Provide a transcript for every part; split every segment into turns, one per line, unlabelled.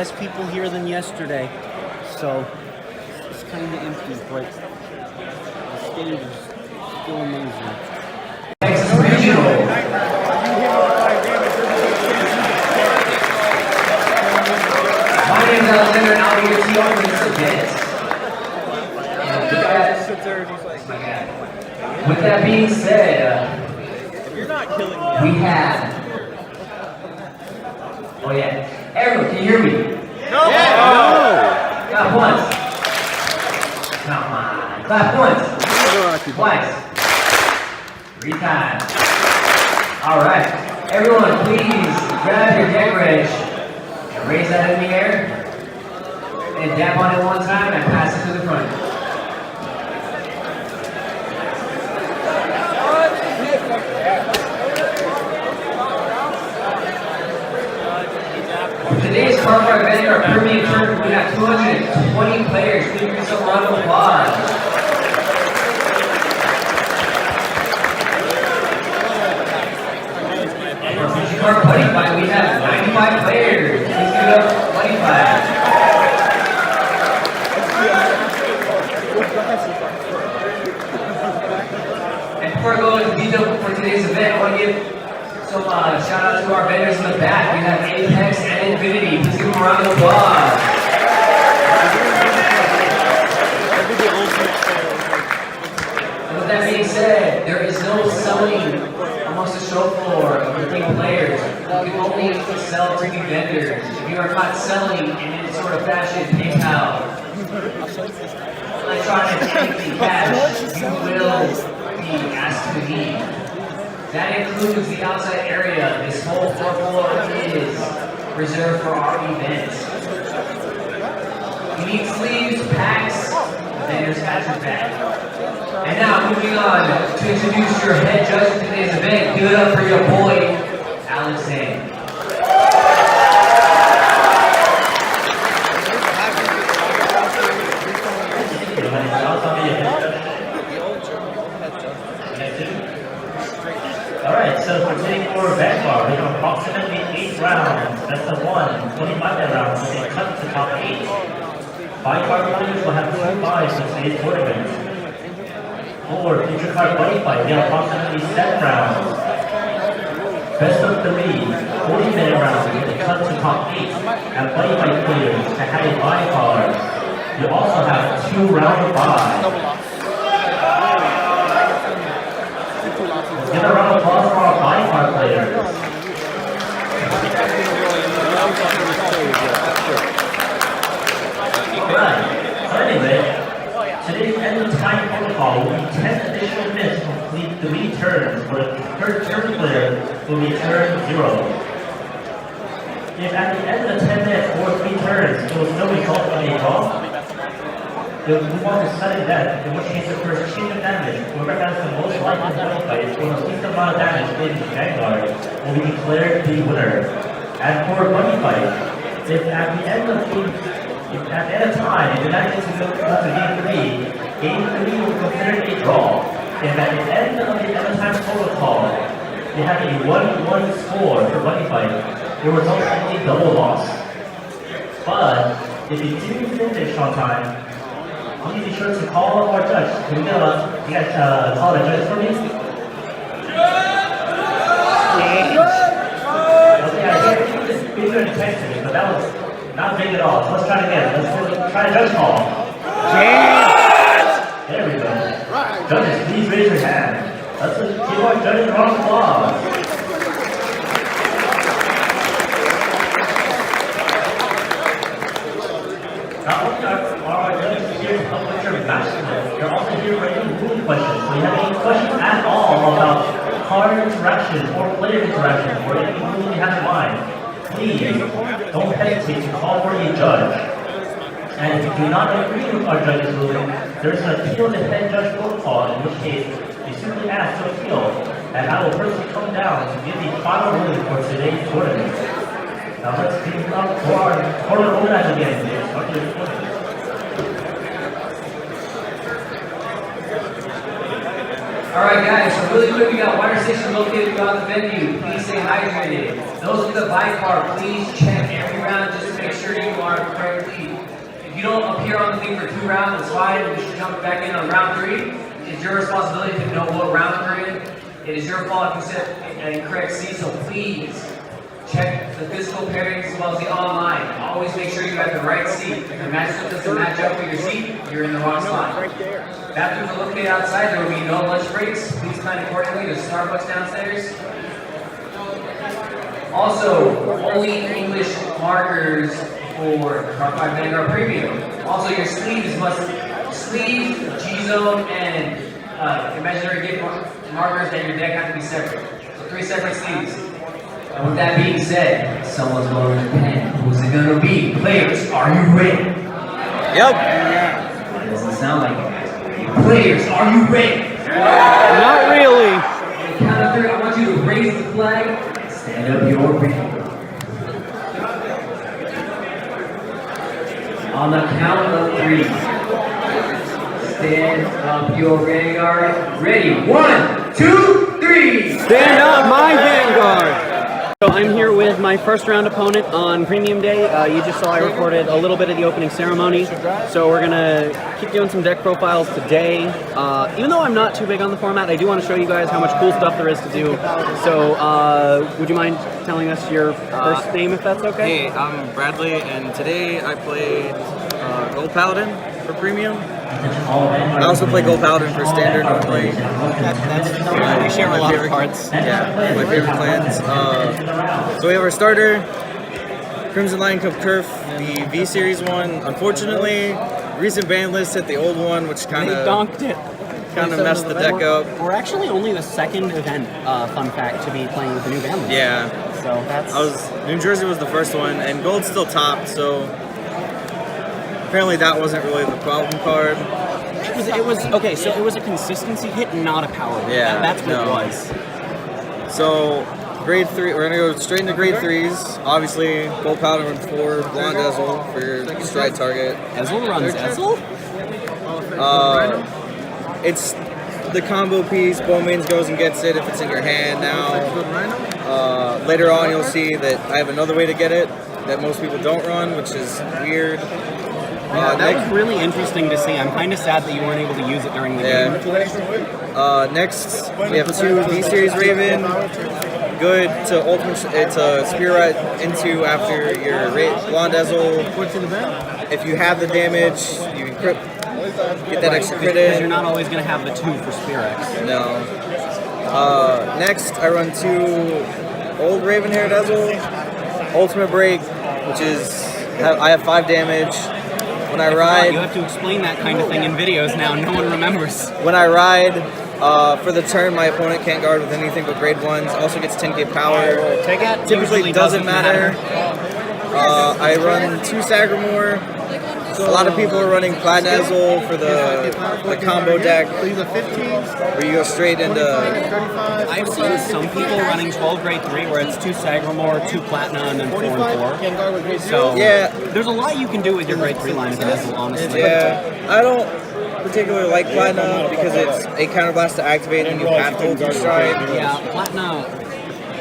less people here than yesterday, so it's kind of empty, but the stage is still amazing.
Texas Regional. My name is Alexander, and I'll be your CEO for this event. With that being said,
You're not killing me.
we have. Oh yeah, everyone, can you hear me?
No!
Clap once. Come on, clap once. Twice. 3 times. All right, everyone, please grab your deck wrench and raise that in the air, and dab on it 1 time and pass it to the front. Today's car event, our premium tournament, we have 220 players. Please give us a round of applause. And our future car buddy fight, we have 95 players. Please give it up buddy fight. And before I go into detail for today's event, I want to give some shout out to our vendors in the back. We have Apex and Infinity. Please give them a round of applause. And with that being said, there is no selling amongst the show floor of the three players. You can only sell to the vendors. If you are not selling in any sort of fashion, PayPal, electronic banking, cash, you will be asked to leave. That includes the outside area. This whole 4th floor is reserved for our event. You need sleeves, packs, vendors got your back. And now moving on to introduce your head judge for today's event. Give it up for your boy, Alexander.
Alright, so for sitting for Vanguard, we have approximately 8 rounds. That's the 25-minute round, so they cut to top 8. Vanguard players will have 2 buys in today's tournament. For future card buddy fight, we have approximately 7 rounds. Best of 3, 40-minute rounds, with a cut to top 8. And buddy fight players to have a buy card. You also have 2 round buys. Give a round of applause for our body part players. Alright, so anyway, today's end of time protocol will be 10 additional minutes to complete 3 turns, where the third turn player will be turn 0. If at the end of the 10 minutes or 3 turns, it will still result in a draw, they will move on to sudden death, in which case the first chain of damage, whoever has the most likely to fight or the least amount of damage in Vanguard, will be declared the winner. And for a buddy fight, if at the end of time, if you're not able to go to game 3 will be considered a draw. If at the end of the end of time protocol, you have a 1-1 score for buddy fight, it results in a double loss. But if you do finish on time, please be sure to call up our judge. Can we get you guys call the judge for me? Okay, I think this is bigger intensity, but that was not big at all. So let's try it again. Let's try a judge call. There we go. Judges, please raise your hand. Let's give our judges a round of applause. Not only are our judges here to help with your matchmanship, they're also here for any ruling questions. So you have any questions at all about card interaction or player interaction or any ruling you have in mind, please don't hesitate to call for a judge. And if you do not agree with our judge's ruling, there is an appeal to head judge protocol, in which case you simply ask to appeal, and I will personally come down to give the final ruling for today's tournament. Now let's give it up for our tournament organizer again.
Alright guys, so really quick, we got water stations located throughout the venue. Please stay hydrated. Those with the bike park, please check every round just to make sure you are correctly. If you don't appear on the thing for 2 rounds, it's fine. You should jump back in on round 3. It's your responsibility to know what round we're in. It is your fault if you set an incorrect seat, so please check the physical pairings as well as the online. Always make sure you have the right seat. If the match doesn't match up with your seat, you're in the wrong spot. Bathrooms are located outside. There will be no lunch breaks. Please plan accordingly. There's Starbucks downstairs. Also, only English markers for Car 5 Vanguard Premium. Also, your sleeves sleeve, G-zone, and imaginary gift markers that your deck have to be separate. So 3 separate sleeves. And with that being said, someone's going to pen. Who's it going to be? Players, are you ready?
Yep.
It doesn't sound like it. Players, are you ready?
Not really.
On the count of 3, I want you to raise the flag. Stand up your ready. On the count of 3. Stand up your Vanguard. Ready? 1, 2, 3.
Stand up, my Vanguard. So I'm here with my first round opponent on Premium Day. You just saw I recorded a little bit of the opening ceremony. So we're gonna keep doing some deck profiles today. Even though I'm not too big on the format, I do want to show you guys how much cool stuff there is to do. So would you mind telling us your first name if that's okay?
Hey, I'm Bradley, and today I played Gold Paladin for Premium. I also play Gold Paladin for Standard normally.
We share a lot of cards.
Yeah, my favorite clans. So we have our starter, Crimson Lion Cup Turf, the V Series one. Unfortunately, recent ban list hit the old one, which kind of
donked it.
Kind of messed the deck up.
We're actually only the second event, fun fact, to be playing with the new ban list.
Yeah.
So that's...
New Jersey was the first one, and Gold's still topped, so apparently that wasn't really the problem card.
It was okay, so it was a consistency hit, not a power hit.
Yeah,
That's what it was.
So, grade 3, we're going to go straight into grade 3s. Obviously, Gold Paladin runs 4, Blonde Ezel for your stride target.
Ezel runs Ezel?
It's the combo piece. Bowmains goes and gets it if it's in your hand now. Later on, you'll see that I have another way to get it that most people don't run, which is weird.
That was really interesting to see. I'm kind of sad that you weren't able to use it during the game.
Next, we have 2 V-Series Raven. Good to ultimate, to spear right into after your Blonde Ezel. If you have the damage, you can get that extra crit in.
Because you're not always going to have the 2 for Spear-X.
No. Next, I run 2 old Raven-haired Ezel. Ultimate Break, which is, I have 5 damage. When I ride...
You have to explain that kind of thing in videos now, no one remembers.
When I ride, for the turn, my opponent can't guard with anything but grade 1s. Also gets 10k power. Typically doesn't matter. I run 2 Sagramore. A lot of people are running Platinum Ezel for the combo deck, where you go straight into...
I've seen some people running 12 grade 3 where it's 2 Sagramore, 2 Platinum, and 4 and 4. So
yeah,
there's a lot you can do with your grade 3 line of Ezel, honestly.
Yeah, I don't particularly like Platinum because it's a counterblast to activate and you have to hold your stride.
Yeah, Platinum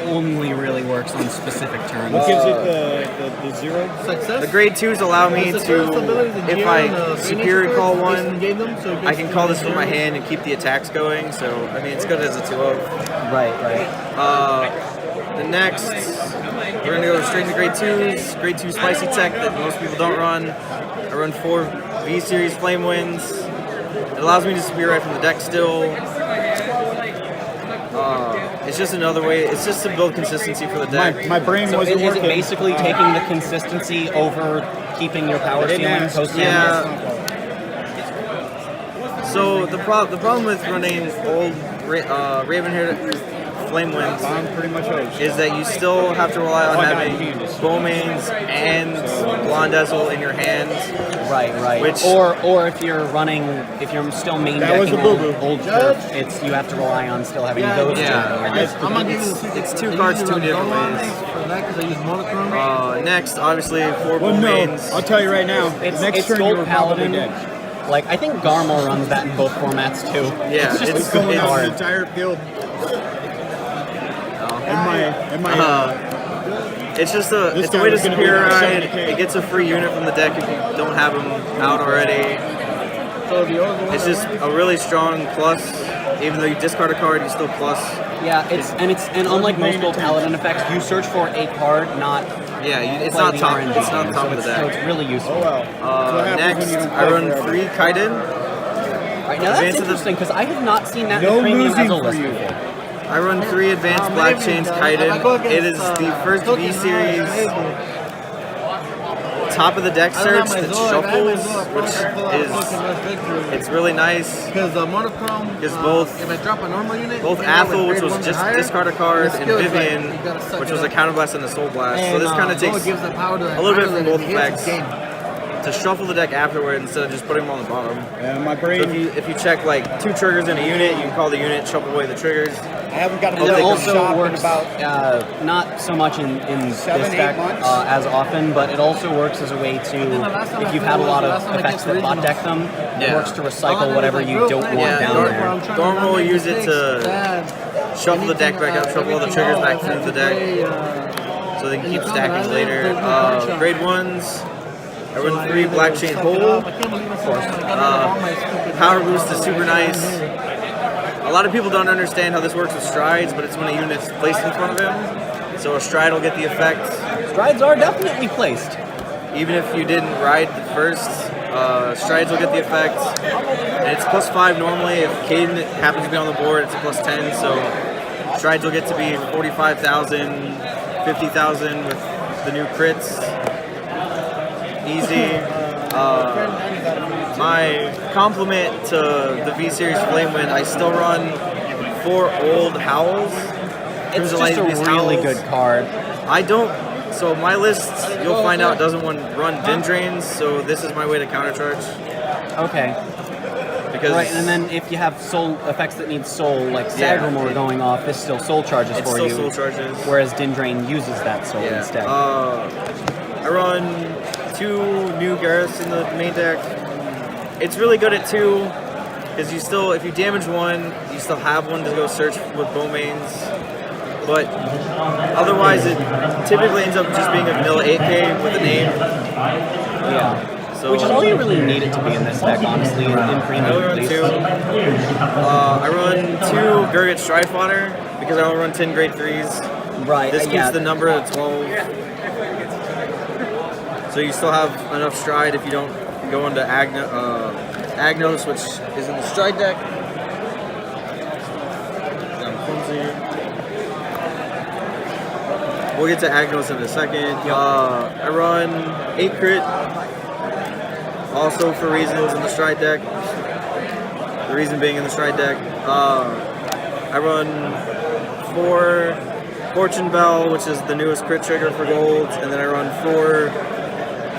only really works on specific turns.
What gives it the 0 success?
The grade 2s allow me to, if I superior call one, I can call this from my hand and keep the attacks going, so I mean it's good as a 2-of.
Right.
The next, we're going to go straight into grade 2s, grade 2 spicy tech that most people don't run. I run 4 V-Series Flame Winds. It allows me to spear right from the deck still. It's just another way. It's just to build consistency for the deck.
My brain wasn't
is
working.
It basically taking the consistency over keeping your power ceiling post damage?
Yeah. So the problem with running old Raven-haired Flame Winds is that you still have to rely on having Bowmains and Blonde Ezel in your hands.
Right.
Which,
or if you're still main decking old turf, you have to rely on still having those two.
It's 2 cards 2 different ways. Next, obviously, 4 Bowmains.
I'll tell you right now.
It's
next turn
Gold
you were probably
Paladin
dead.
Like, I think Garmor runs that in both formats too.
Yeah,
it's just
it's
so
Going out
hard.
the entire field.
It's just
This
it's a
guy
way to
was gonna be
superior
like
ride.
70K.
It gets a free unit from the deck if you don't have them out already. It's just a really strong plus. Even though you discard a card, you still plus.
Yeah, and unlike most gold paladin effects, you search for a card, not
Yeah, it's
play
not
the
top.
RNG
It's not
game,
top
so
of the
it's, so
deck.
it's really useful.
Oh well. So what happens
Next,
when you don't
I
play
run
forever?
3 Kaiden.
Right, now that's
Advance of the-
interesting because I have not seen that
No
in premium as a
losing for
list
you.
before.
I run 3 Advanced Black Chains Kaiden. It is the first V series top of the deck search that shuffles, which is it's really nice.
Because the monochrome
Because both
if I drop a normal unit,
both
even though
Athel,
with
which
grade
was
ones
just
are higher,
discard a card,
the
and
skill is like,
Vivian,
you gotta suck
which
it
was a
up.
counterblast and a soul blast. So
And,
this kind of
Zoa
takes
gives the power to
a little bit from both
the
effects
game.
to shuffle the deck afterward instead of just putting them on the bottom.
And my
So
brain.
if you check like 2 triggers in a unit, you can call the unit, shuffle away the triggers.
I haven't got to
And
play
it
the
also
shop in
works
about
not so much in
7,
this
8
deck
months.
as often, but it also works as a way to, if you've had a lot of effects that bot deck them, it
Yeah.
works to recycle whatever you don't want
Yeah,
down there.
Dorm will use it to shuffle the deck back up, shuffle all the triggers back through the deck, so they can keep stacking later. Grade 1s, I run 3 Black Chain Hole. Power boost is super nice. A lot of people don't understand how this works with strides, but it's when a unit's placed in front of him. So a stride will get the effect,
Strides are definitely placed.
even if you didn't ride the first. Strides will get the effect, and it's +5 normally. If Caden happens to be on the board, it's a +10. So strides will get to be 45,000, 50,000 with the new crits. Easy. My compliment to the V Series Flamewind, I still run 4 old Howls.
It's
Cruiser
just a
Light Beast
really
Howls.
good card.
I don't. So my list, you'll find out, doesn't run Dendrains. So this is my way to countercharge
Okay.
because
Right, and then if you have soul effects that need soul, like
Yeah.
Sagramore going off, this still soul charges
it's
for
still
you.
soul charges.
Whereas Dindrain uses that soul
Yeah.
instead.
I run 2 new Garrus in the main deck. It's really good at 2 because you still, if you damage 1, you still have 1 to go search with Bowmains. But otherwise, it typically ends up just being a vanilla 8K with a name.
Yeah.
So
Which is all you really need it to be in this deck, honestly, in
I
premium
only
at
run
least.
2. I run 2 Gurgit Strife Fodder because I only run 10 grade 3s.
Right,
This keeps
yeah.
the number at 12. So you still have enough stride if you don't go into Agnos, which is in the stride deck. I'm clumsy. We'll get to Agnos in a second. I run 8 crit, also for reasons in the stride deck. The reason being in the stride deck. I run 4 Fortune Bell, which is the newest crit trigger for gold, and then I run 4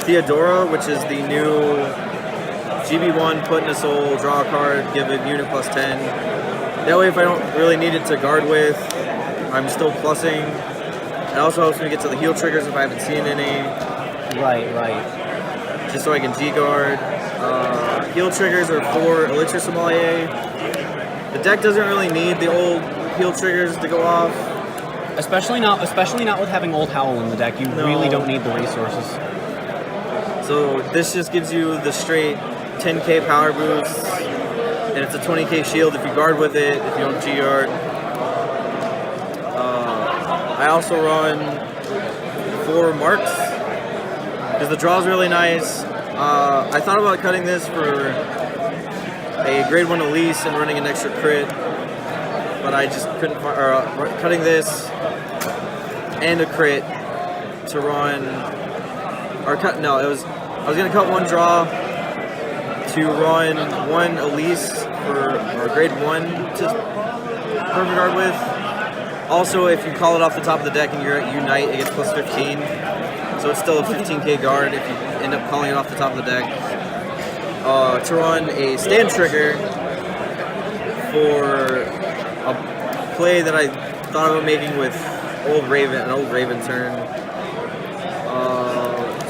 Theodora, which is the new GB1, put in a soul, draw a card, give a unit +10. That way if I don't really need it to guard with, I'm still plussing. It also helps me get to the heal triggers if I haven't seen any,
Right.
just so I can G-guard. Heal triggers are 4 Elixir Sommelier. The deck doesn't really need the old heal triggers to go off.
Especially not with having Old Howl in the deck. You
No.
really don't need the resources.
So this just gives you the straight 10k power boost, and it's a 20k shield if you guard with it, if you don't G-guard. I also run 4 marks, because the draw is really nice. I thought about cutting this for a grade 1 Elise and running an extra crit, but I just couldn't cutting this and a crit to run, or cut, no, I was gonna cut 1 draw to run 1 Elise or grade 1 to perfect guard with. Also, if you call it off the top of the deck and you're at Unite, it gets +15. So it's still a 15k guard if you end up calling it off the top of the deck. To run a stand trigger for a play that I thought about making with an old Raven turn.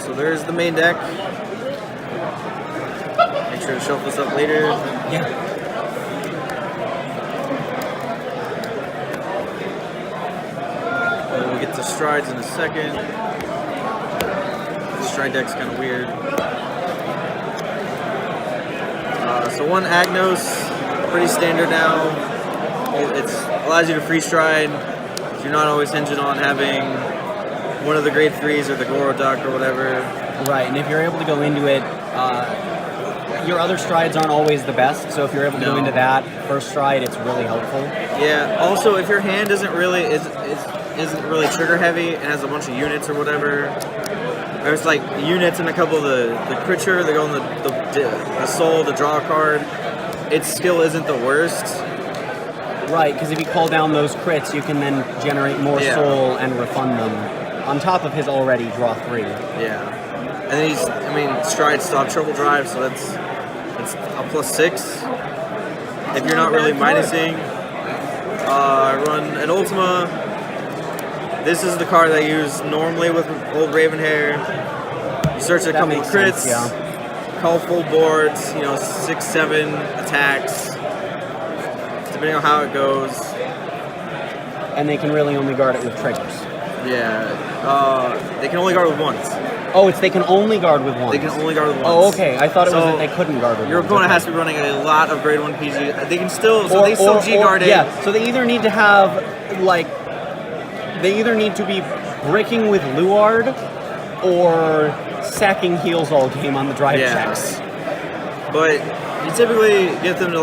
So there's the main deck. Make sure to shelf this up later.
Yeah.
We'll get to strides in a second. The stride deck's kind of weird. So one Agnos, pretty standard now. It allows you to free stride. So you're not always hinging on having one of the grade 3s or the Goro Duck or whatever.
Right, and if you're able to go into it, your other strides aren't always the best. So if you're able to go into that first stride, it's really helpful.
Yeah. Also, if your hand isn't really trigger heavy and has a bunch of units or whatever, there's like units and a couple of the creature that go on the soul to draw a card. Its skill isn't the worst.
Right, because if you call down those crits, you can then generate more soul and refund them on top of his already draw 3.
Yeah. And then strides still have triple drive, so that's a +6. If you're not really minusing, I run an Ultima. This is the card I use normally with old Ravenhair. You search a couple of crits, call full boards, 6-7 attacks, depending on how it goes.
And they can really only guard it with triggers.
Yeah, they can only guard with once.
Oh, they can only guard with once.
They can only guard with once.
Oh, okay. I thought it was that they couldn't guard with
your
once.
opponent has to be running a lot of grade 1 PG. They can still, they still G-guard it.
Yeah, so they either need to have, they either need to be bricking with Luard or sacking heals all game on the drive checks.
But you typically get them to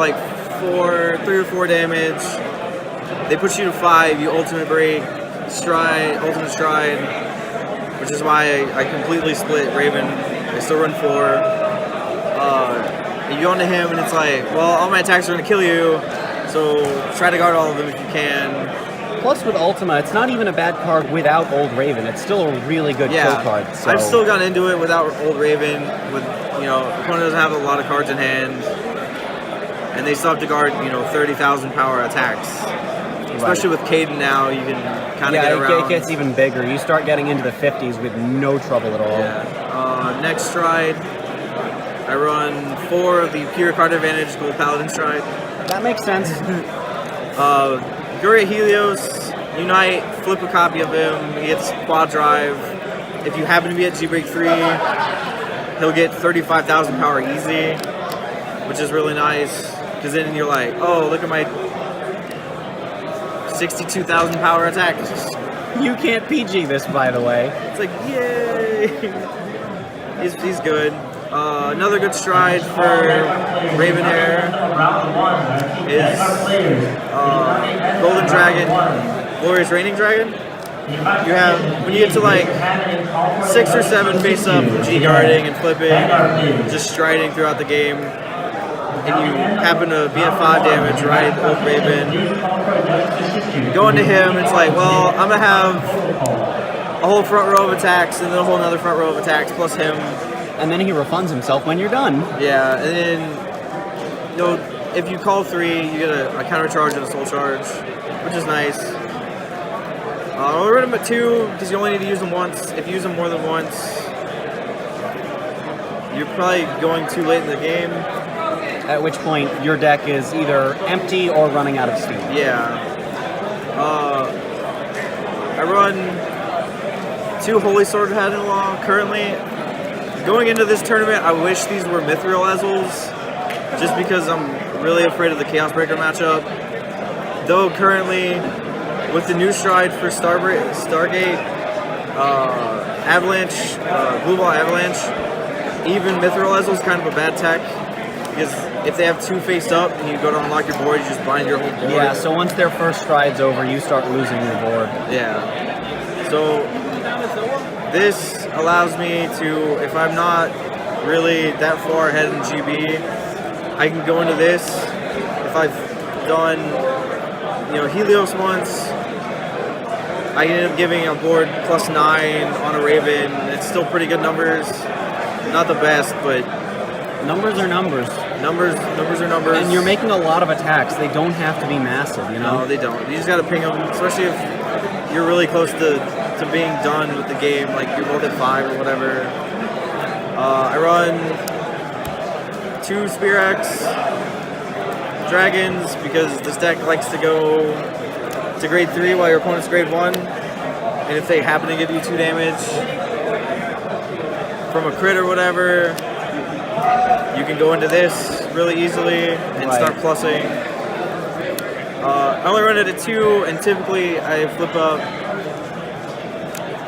3 or 4 damage. They push you to 5, you ultimate break, ultimate stride, which is why I completely split Raven. I still run 4. You go into him and it's all my attacks are going to kill you, so try to guard all of them if you can.
Plus with Ultima, it's not even a bad card without Old Raven. It's still a really good kill card. So.
I've still gotten into it without Old Raven. With opponent doesn't have a lot of cards in hand, and they still have to guard 30,000 power attacks. Especially with Caden now, you can kind of get around.
It gets even bigger. You start getting into the 50s with no trouble at all.
Yeah. Next stride, I run 4 of the pure card advantage Gold Paladin stride.
That makes sense.
Fury Helios, Unite, flip a copy of him, he gets quad drive. If you happen to be at G-Break 3, he'll get 35,000 power easy, which is really nice, because then you're like, oh, look at my 62,000 power attack.
You can't PG this, by the way.
It's like, yay! He's good. Another good stride for Ravenhair is Golden Dragon, Glorious Reigning Dragon. You have, when you get to 6 or 7 face up G-guarding and flipping, just striding throughout the game, and you happen to be at 5 damage, right, Old Raven, you go into him, it's well, I'm going to have a whole front row of attacks and then a whole another front row of attacks plus him.
And then he refunds himself when you're done.
Yeah, and then, if you call 3, you get a counter charge and a soul charge, which is nice. We'll run them at 2, because you only need to use them once. If you use them more than once, you're probably going too late in the game.
At which point, your deck is either empty or running out of steam.
Yeah. I run 2 Holy Sword Head-in-Law currently. Going into this tournament, I wish these were Mithril Ezels, just because I'm really afraid of the Chaos Breaker matchup. Though currently, with the new stride for Stargate, Avalanche, Blue Ball Avalanche, even Mithril Ezel is kind of a bad tech, because if they have 2 face up and you go to unlock your board, you just bind your whole board.
Yeah, so once their first stride's over, you start losing your board.
Yeah. So this allows me to, if I'm not really that far ahead in GB, I can go into this. If I've done, Helios once, I can end up giving a board +9 on a Raven. It's still pretty good numbers. Not the best, but
numbers are numbers.
Numbers are numbers.
And you're making a lot of attacks. They don't have to be massive,
No, they don't. You just got to ping them, especially if you're really close to being done with the game, like you're both at 5 or whatever. I run 2 Spear X Dragons because this deck likes to go to grade 3 while your opponent's grade 1. And if they happen to give you 2 damage from a crit or whatever, you can go into this really easily and start plussing. I only run it at 2, and typically I flip up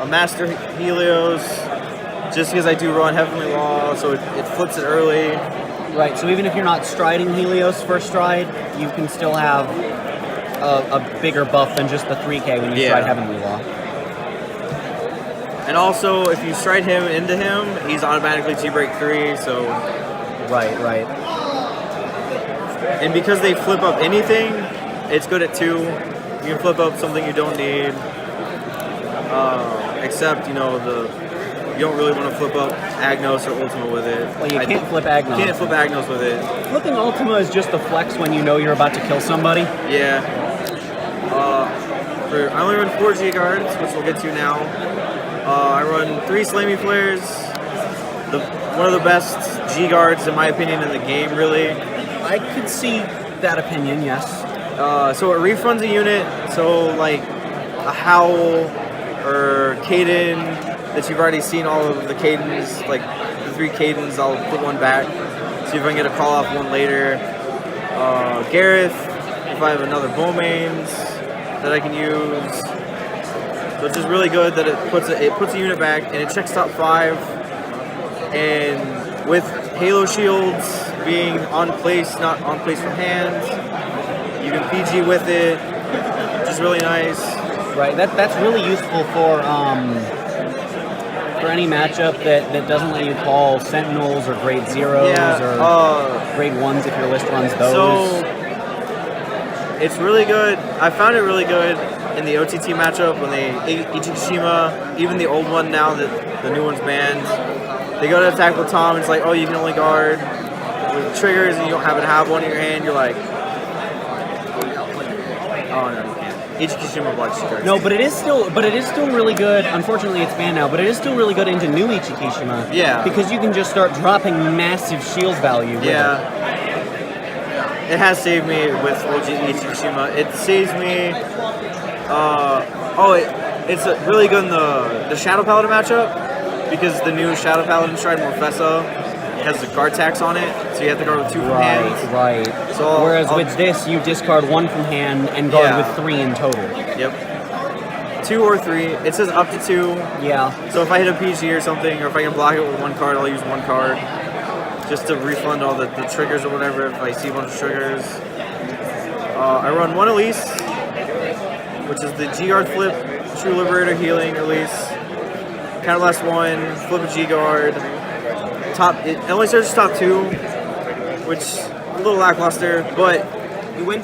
a Master Helios just because I do run Heavenly Law, so it flips it early.
Right, so even if you're not striding Helios first stride, you can still have a bigger buff than just the 3K when you stride Heavenly Law.
And also, if you stride him into him, he's automatically G-Break 3, so...
Right.
And because they flip up anything, it's good at 2. You can flip up something you don't need. Except, you know, you don't really want to flip up Agnos or Ultima with it.
Well, you can't flip Agnos.
You can't flip Agnos with it.
Flipping Ultima is just a flex when you know you're about to kill somebody.
Yeah. I only run 4 G guards, which we'll get to now. I run 3 Slammy Flares. One of the best G guards, in my opinion, in the game, really.
I could see that opinion, yes.
So it refunds a unit, so like a Howl or Caden that you've already seen all of the Cadens, like the 3 Cadens, I'll put 1 back. See if I can get a call off 1 later. Gareth, if I have another Bowmains that I can use. So it's just really good that it puts a unit back and it checks top 5. And with Halo Shields being on place, not on place from hand, you can PG with it, which is really nice.
Right, that's really useful for any matchup that doesn't let you call Sentinels or grade 0s or grade 1s if your list runs those.
So it's really good. I found it really good in the OTT matchup when Ichishima, even the old one now that the new one's banned, they go to attack with Tom, it's like, oh, you can only guard with triggers and you don't happen to have one in your hand, you're like, oh no, you can't. Ichishima blocks triggers.
No, but it is still really good. Unfortunately, it's banned now, but it is still really good into new Ichikishima.
Yeah.
Because you can just start dropping massive shield value. With
Yeah. It has saved me with OG Ichishima. It saves me. It's really good in the Shadow Paladin matchup because the new Shadow Paladin Stride Morfessa has the guard tax on it, so you have to guard with 2 from hand.
Right.
So
whereas with this, you discard 1 from hand and guard with 3 in total.
Yep. 2 or 3. It says up to 2.
Yeah.
So if I hit a PG or something, or if I can block it with 1 card, I'll use 1 card just to refund all the triggers or whatever if I see a bunch of triggers. I run 1 Elise, which is the G-Guard flip, True Liberator healing Elise. Counterblast 1, flip a G-Guard. It only searches top 2, which is a little lackluster, but you win.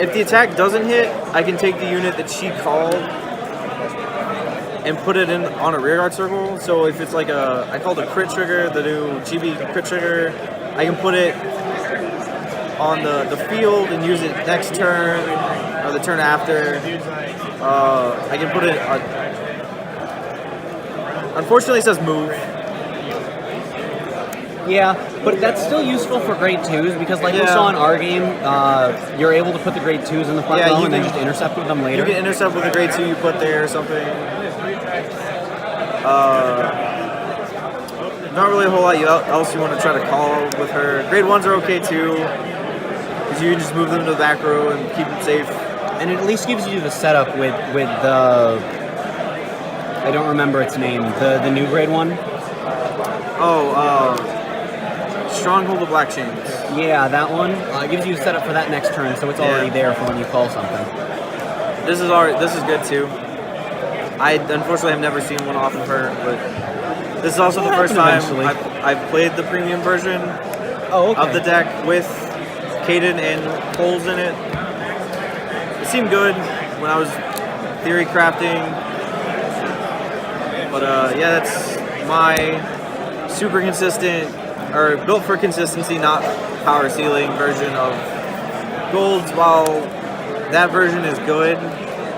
If the attack doesn't hit, I can take the unit that she called and put it in on a rearguard circle. So if it's like I called a crit trigger, the new GB crit trigger, I can put it on the field and use it next turn or the turn after. I can put it. Unfortunately, it says move.
Yeah, but that's still useful for grade 2s because, like we saw in our game, you're able to put the grade 2s in the front row and then just intercept with them later.
You can intercept with a grade 2 you put there or something. Not really a whole lot else you want to try to call with her. Grade 1s are okay too, because you can just move them to the back row and keep them safe.
And it at least gives you the setup with the... I don't remember its name. The new grade 1?
Stronghold of Black Chains.
Yeah, that one. It gives you a setup for that next turn, so it's already there for when you call something.
This is good too. I unfortunately have never seen one off of her, but this is also the first time I've played the premium version of the deck with Caden and holes in it. It seemed good when I was theory crafting. But yeah, that's my super consistent, or built for consistency, not power ceiling version of Golds. While that version is good,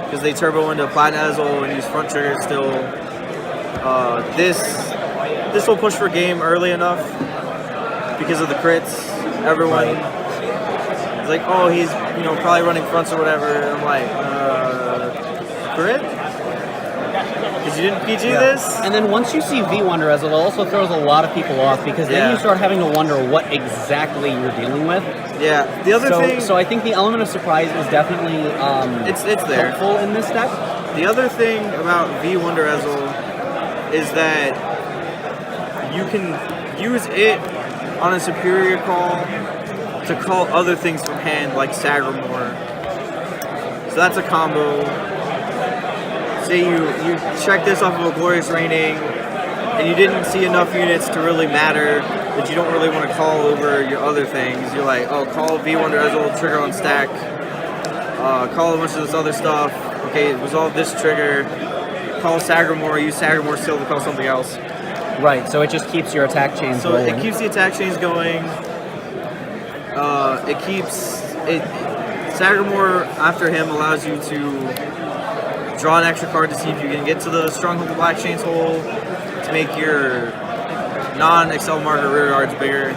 because they turbo into Platinum Ezel and use front trigger still, this this will push for game early enough because of the crits. Everyone is like, oh, he's probably running fronts or whatever. And I'm like, crit? Because you didn't PG this?
And then once you see V Wonder as it also throws a lot of people off because then you start having to wonder what exactly you're dealing with.
Yeah. The other thing.
So I think the element of surprise is definitely
it's there.
helpful in this deck.
The other thing about V Wonder Ezel is that you can use it on a superior call to call other things from hand, like Sagramore. So that's a combo. Say you check this off of a Glorious Reigning, and you didn't see enough units to really matter, that you don't really want to call over your other things. You're like, oh, call V Wonder Ezel, trigger on stack, call a bunch of this other stuff. Okay, resolve this trigger, call Sagramore, use Sagramore still to call something else.
Right, so it just keeps your attack chains
So
rolling.
it keeps the attack chains going. Sagramore after him allows you to draw an extra card to see if you can get to the Stronghold of Black Chains hole to make your non-Excel marker rear guards bigger.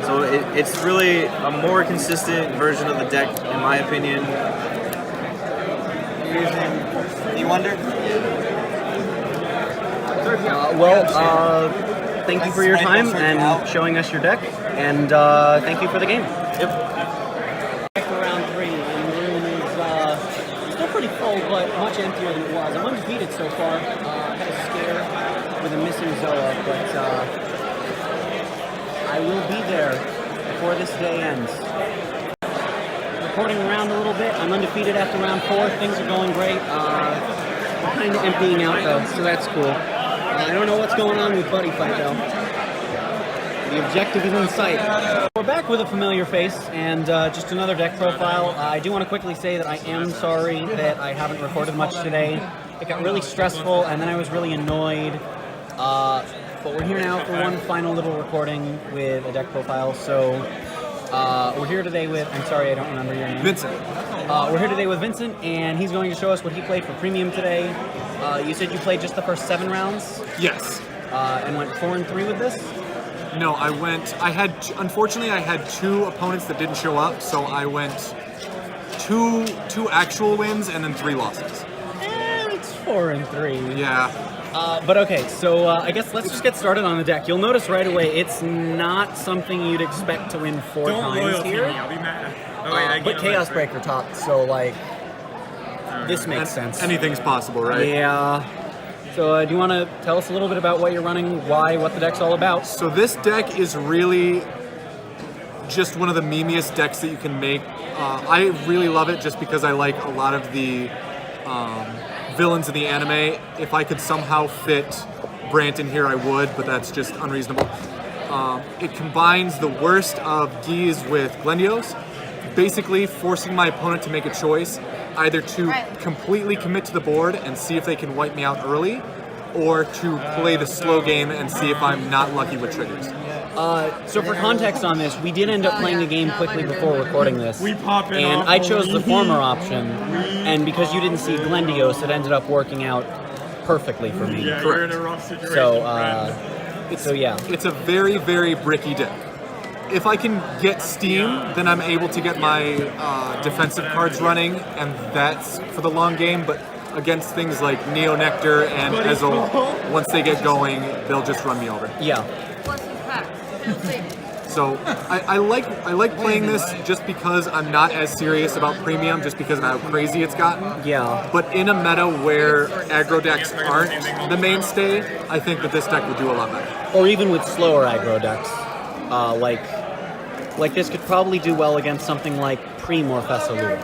So it's really a more consistent version of the deck, in my opinion. You're using V Wonder?
Thank you for your time and showing us your deck, and thank you for the game.
Yep.
For round 3, and the room is still pretty full, but much emptier than it was. I'm undefeated so far. Had a scare with a missing Zoa, but I will be there before this day ends. Reporting around a little bit. I'm undefeated after round 4. Things are going great. We're kind of emptying out though, so that's cool. I don't know what's going on with Buddy Fight though. The objective is in sight. We're back with a familiar face and just another deck profile. I do want to quickly say that I am sorry that I haven't recorded much today. It got really stressful and then I was really annoyed. But we're here now for one final little recording with a deck profile. So we're here today with, I'm sorry I don't remember your name.
Vincent.
We're here today with Vincent and he's going to show us what he played for Premium today. You said you played just the first 7 rounds?
Yes.
And went 4-3 with this?
No, unfortunately I had 2 opponents that didn't show up, so I went two actual wins and then 3 losses.
It's 4-3.
Yeah.
But okay, so I guess let's just get started on the deck. You'll notice right away it's not something you'd expect to win 4 times here.
I'll be mad.
But Chaos Breaker top, so like this makes sense.
Anything's possible, right?
Yeah. So do you want to tell us a little bit about what you're running, what the deck's all about?
So this deck is really just one of the memeiest decks that you can make. I really love it just because I like a lot of the villains in the anime. If I could somehow fit Brant in here, I would, but that's just unreasonable. It combines the worst of Geese with Glendios, basically forcing my opponent to make a choice, either to completely commit to the board and see if they can wipe me out early, or to play the slow game and see if I'm not lucky with triggers.
So for context on this, we did end up playing the game quickly before recording this. And I chose the former option, and because you didn't see Glendios, it ended up working out perfectly for me.
Yeah, you're in a rough situation.
So yeah.
It's a very, very bricky deck. If I can get Steam, then I'm able to get my defensive cards running, and that's for the long game, but against things like Neo Nectar and Ezel, once they get going, they'll just run me over.
Yeah.
So I like playing this just because I'm not as serious about Premium, just because of how crazy it's gotten.
Yeah.
But in a meta where aggro decks aren't the mainstay, I think that this deck would do a lot better.
Or even with slower aggro decks. Like this could probably do well against something like pre-Morphessa Lure.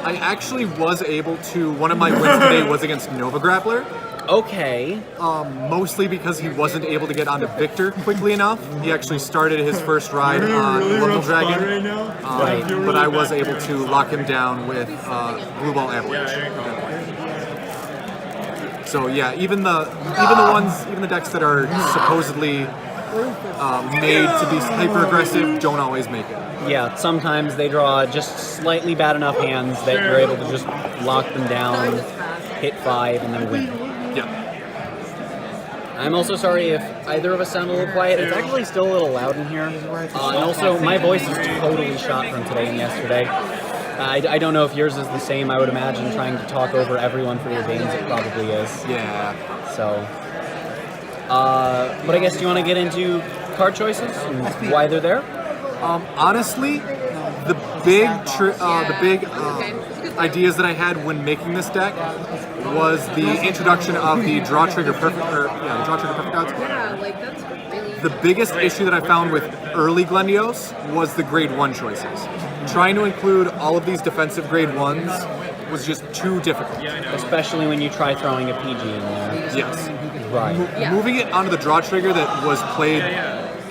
I actually was able to, one of my wins today was against Nova Grappler.
Okay.
Mostly because he wasn't able to get onto Victor quickly enough. He actually started his first ride on Rumble Dragon, but I was able to lock him down with Blue Ball Avalanche. So yeah, even the decks that are supposedly made to be hyper aggressive don't always make it.
Yeah, sometimes they draw just slightly bad enough hands that you're able to just lock them down, hit 5, and then win.
Yeah.
I'm also sorry if either of us sound a little quiet. It's actually still a little loud in here. And also, my voice is totally shot from today and yesterday. I don't know if yours is the same. I would imagine trying to talk over everyone for your games, it probably is.
Yeah.
So, but I guess, do you want to get into card choices and why they're there?
Honestly, the big ideas that I had when making this deck was the introduction of the draw trigger perfect cards.
Yeah, like that's really.
The biggest issue that I found with early Glendios was the grade 1 choices. Trying to include all of these defensive grade 1s was just too difficult.
Especially when you try throwing a PG in there.
Yes.
Right.
Moving it onto the draw trigger that was played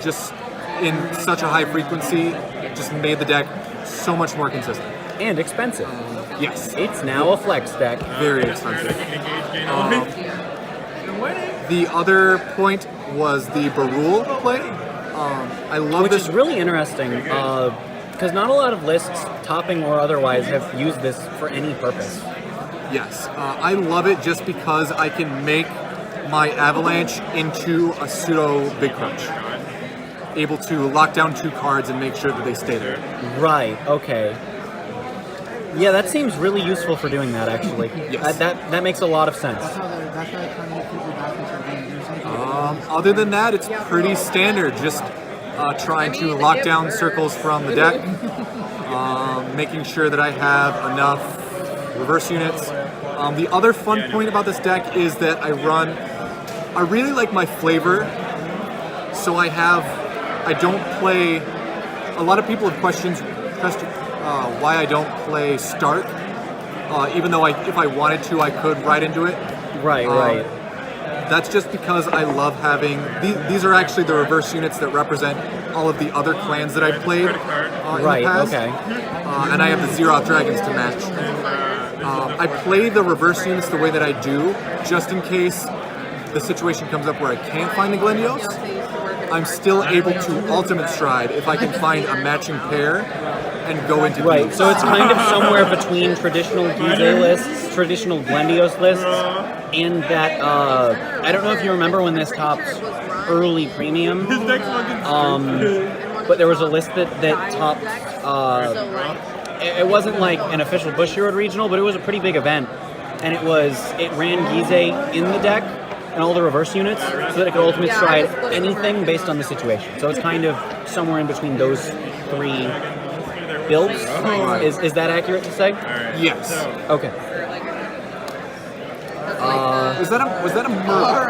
just in such a high frequency just made the deck so much more consistent.
And expensive.
Yes.
It's now a flex deck.
Very expensive. The other point was the Barul play. I love
Which
this.
is really interesting, because not a lot of lists, topping or otherwise, have used this for any purpose.
Yes, I love it just because I can make my Avalanche into a pseudo Big Crunch. Able to lock down 2 cards and make sure that they stay there.
Right, okay. Yeah, that seems really useful for doing that, actually.
Yes.
That makes a lot of sense.
Other than that, it's pretty standard. Just trying to lock down circles from the deck, making sure that I have enough reverse units. The other fun point about this deck is that I really like my flavor, so I don't play, a lot of people have questioned why I don't play Stark, even though if I wanted to, I could ride into it.
Right.
That's just because I love having, these are actually the reverse units that represent all of the other clans that I've played in the past.
Okay.
And I have the Zeroth Dragons to match. I play the reverse units the way that I do, just in case the situation comes up where I can't find the Glendios. I'm still able to Ultimate Stride if I can find a matching pair and go into
Right, so it's kind of somewhere between traditional Gize lists, traditional Glendios lists, and that, I don't know if you remember when this topped early premium, but there was a list that topped, it wasn't like an official Bushiroad regional, but it was a pretty big event, and it ran Gize in the deck, and all the reverse units, so that it could ultimate stride anything based on the situation. So it's kind of somewhere in between those 3 builds. Is that accurate to say?
Yes.
Okay.
Was that a Mer?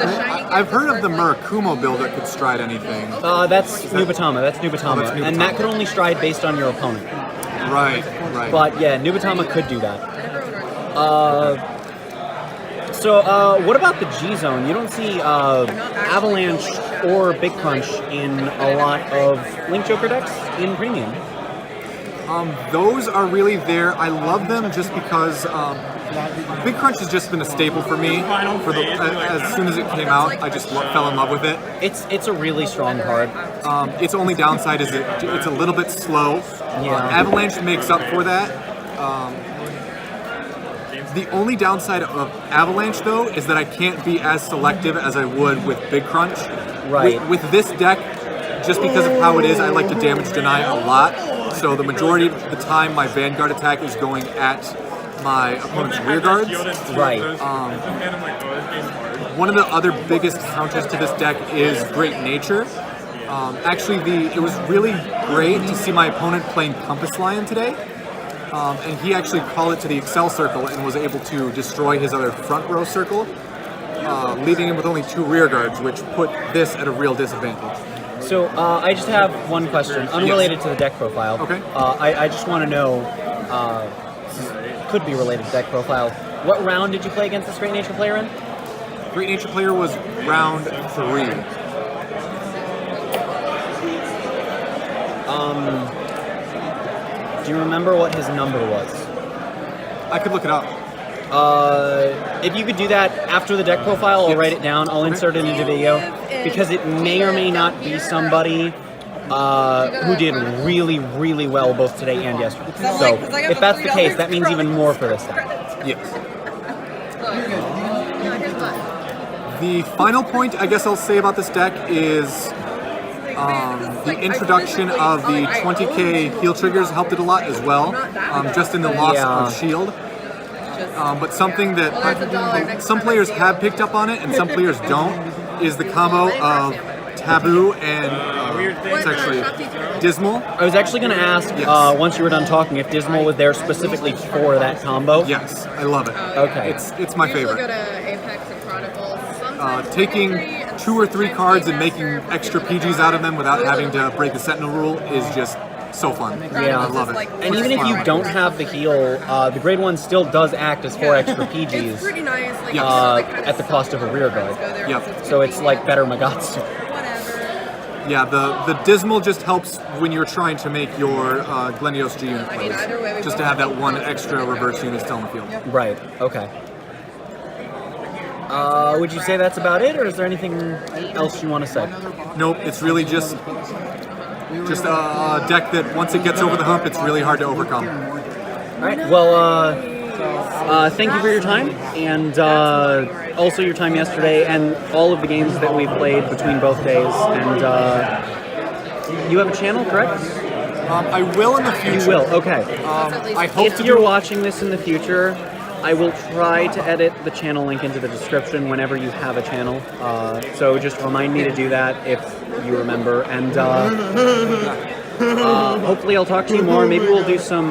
I've heard of the Murakumo build that could stride anything.
That's Nubatama. That's Nubatama.
Nubatama.
And that could only stride based on your opponent.
Right.
But yeah, Nubatama could do that. So what about the G-Zone? You don't see Avalanche or Big Crunch in a lot of Link Joker decks in Premium.
Those are really there. I love them just because Big Crunch has just been a staple for me. As soon as it came out, I just fell in love with it.
It's a really strong card.
Its only downside is it's a little bit slow.
Yeah.
Avalanche makes up for that. The only downside of Avalanche, though, is that I can't be as selective as I would with Big Crunch.
Right.
With this deck, just because of how it is, I like to damage deny a lot. So the majority of the time, my Vanguard attack is going at my opponent's rear guards.
Right.
One of the other biggest counters to this deck is Great Nature. Actually, it was really great to see my opponent playing Compass Lion today. And he actually called it to the Excel circle and was able to destroy his other front row circle, leaving him with only 2 rear guards, which put this at a real disadvantage.
So I just have one question, unrelated to the deck profile.
Okay.
I just want to know, could be related to deck profile. What round did you play against this Great Nature player in?
Great Nature player was round 3.
Do you remember what his number was?
I could look it up.
If you could do that after the deck profile, I'll write it down. I'll insert it into video because it may or may not be somebody who did really, really well both today and yesterday. So if that's the case, that means even more for this deck.
Yes. The final point I guess I'll say about this deck is the introduction of the 20k heal triggers helped it a lot as well, just in the loss of shield. But something that some players have picked up on it and some players don't is the combo of Taboo and it's actually Dismal.
I was actually going to ask, once you were done talking, if Dismal was there specifically for that combo.
Yes, I love it.
Okay.
It's my favorite.
Go to Apex and Chronicles.
Taking 2 or 3 cards and making extra PGs out of them without having to break the Sentinel rule is just so fun.
Yeah.
I love it.
And even if you don't have the heal, the grade 1 still does act as 4 extra PGs.
It's pretty nice. Like,
at the cost of a rear guard.
Yep.
So it's like better Magatsu.
Whatever.
Yeah, the Dismal just helps when you're trying to make your Glenios G unit plays.
either way, we
Just to
both
have that one extra reverse unit still in the field.
Right, okay. Would you say that's about it, or is there anything else you want to say?
Nope, it's really just a deck that once it gets over the hump, it's really hard to overcome.
Alright, well, thank you for your time, and also your time yesterday, and all of the games that we played between both days. And you have a channel, correct?
I will in the future.
You will, okay.
I hope
If
to
you're
do
watching this in the future, I will try to edit the channel link into the description whenever you have a channel. So just remind me to do that if you remember. And hopefully I'll talk to you more. Maybe we'll do some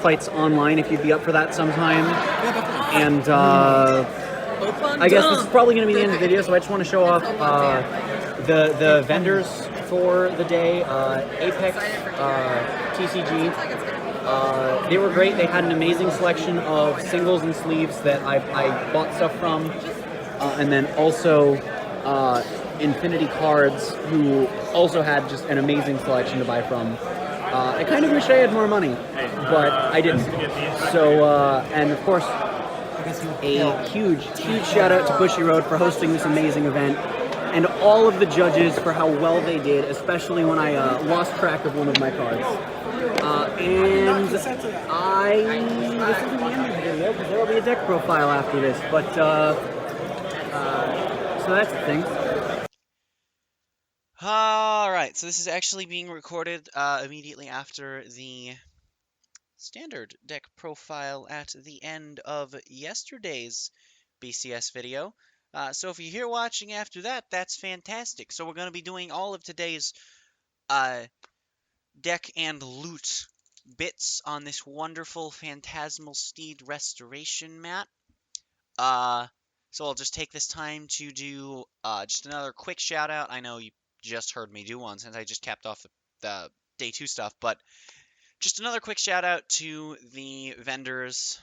fights online if you'd be up for that sometime. And I guess this is probably going to be the end of the video, so I just want to show off the vendors for the day. Apex, TCG. They were great. They had an amazing selection of singles and sleeves that I bought stuff from. And then also Infinity Cards, who also had just an amazing selection to buy from. I kind of wish I had more money, but I didn't. So, and of course, a huge shout out to Bushy Road for hosting this amazing event, and all of the judges for how well they did, especially when I lost track of one of my cards. And this isn't the end of the video, because there will be a deck profile after this, but, so that's the thing.
Alright, so this is actually being recorded immediately after the standard deck profile at the end of yesterday's BCS video. So if you're here watching after that, that's fantastic. So we're going to be doing all of today's deck and loot bits on this wonderful Phantasmal Steed Restoration mat. So I'll just take this time to do just another quick shout out. I know you just heard me do one since I just capped off the day 2 stuff, but just another quick shout out to the vendors.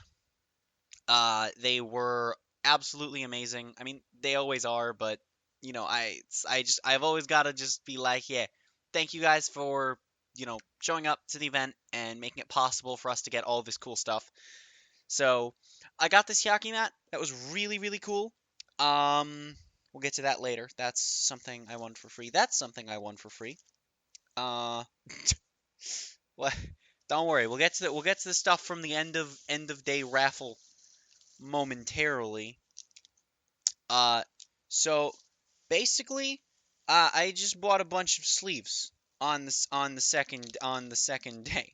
They were absolutely amazing. I mean, they always are, but you know, I've always got to just be like, yeah, thank you guys for, you know, showing up to the event and making it possible for us to get all this cool stuff. So I got this Yaki mat. That was really, really cool. We'll get to that later. That's something I won for free. What? Don't worry. We'll get to the stuff from the end of day raffle momentarily. So basically, I just bought a bunch of sleeves on the second day.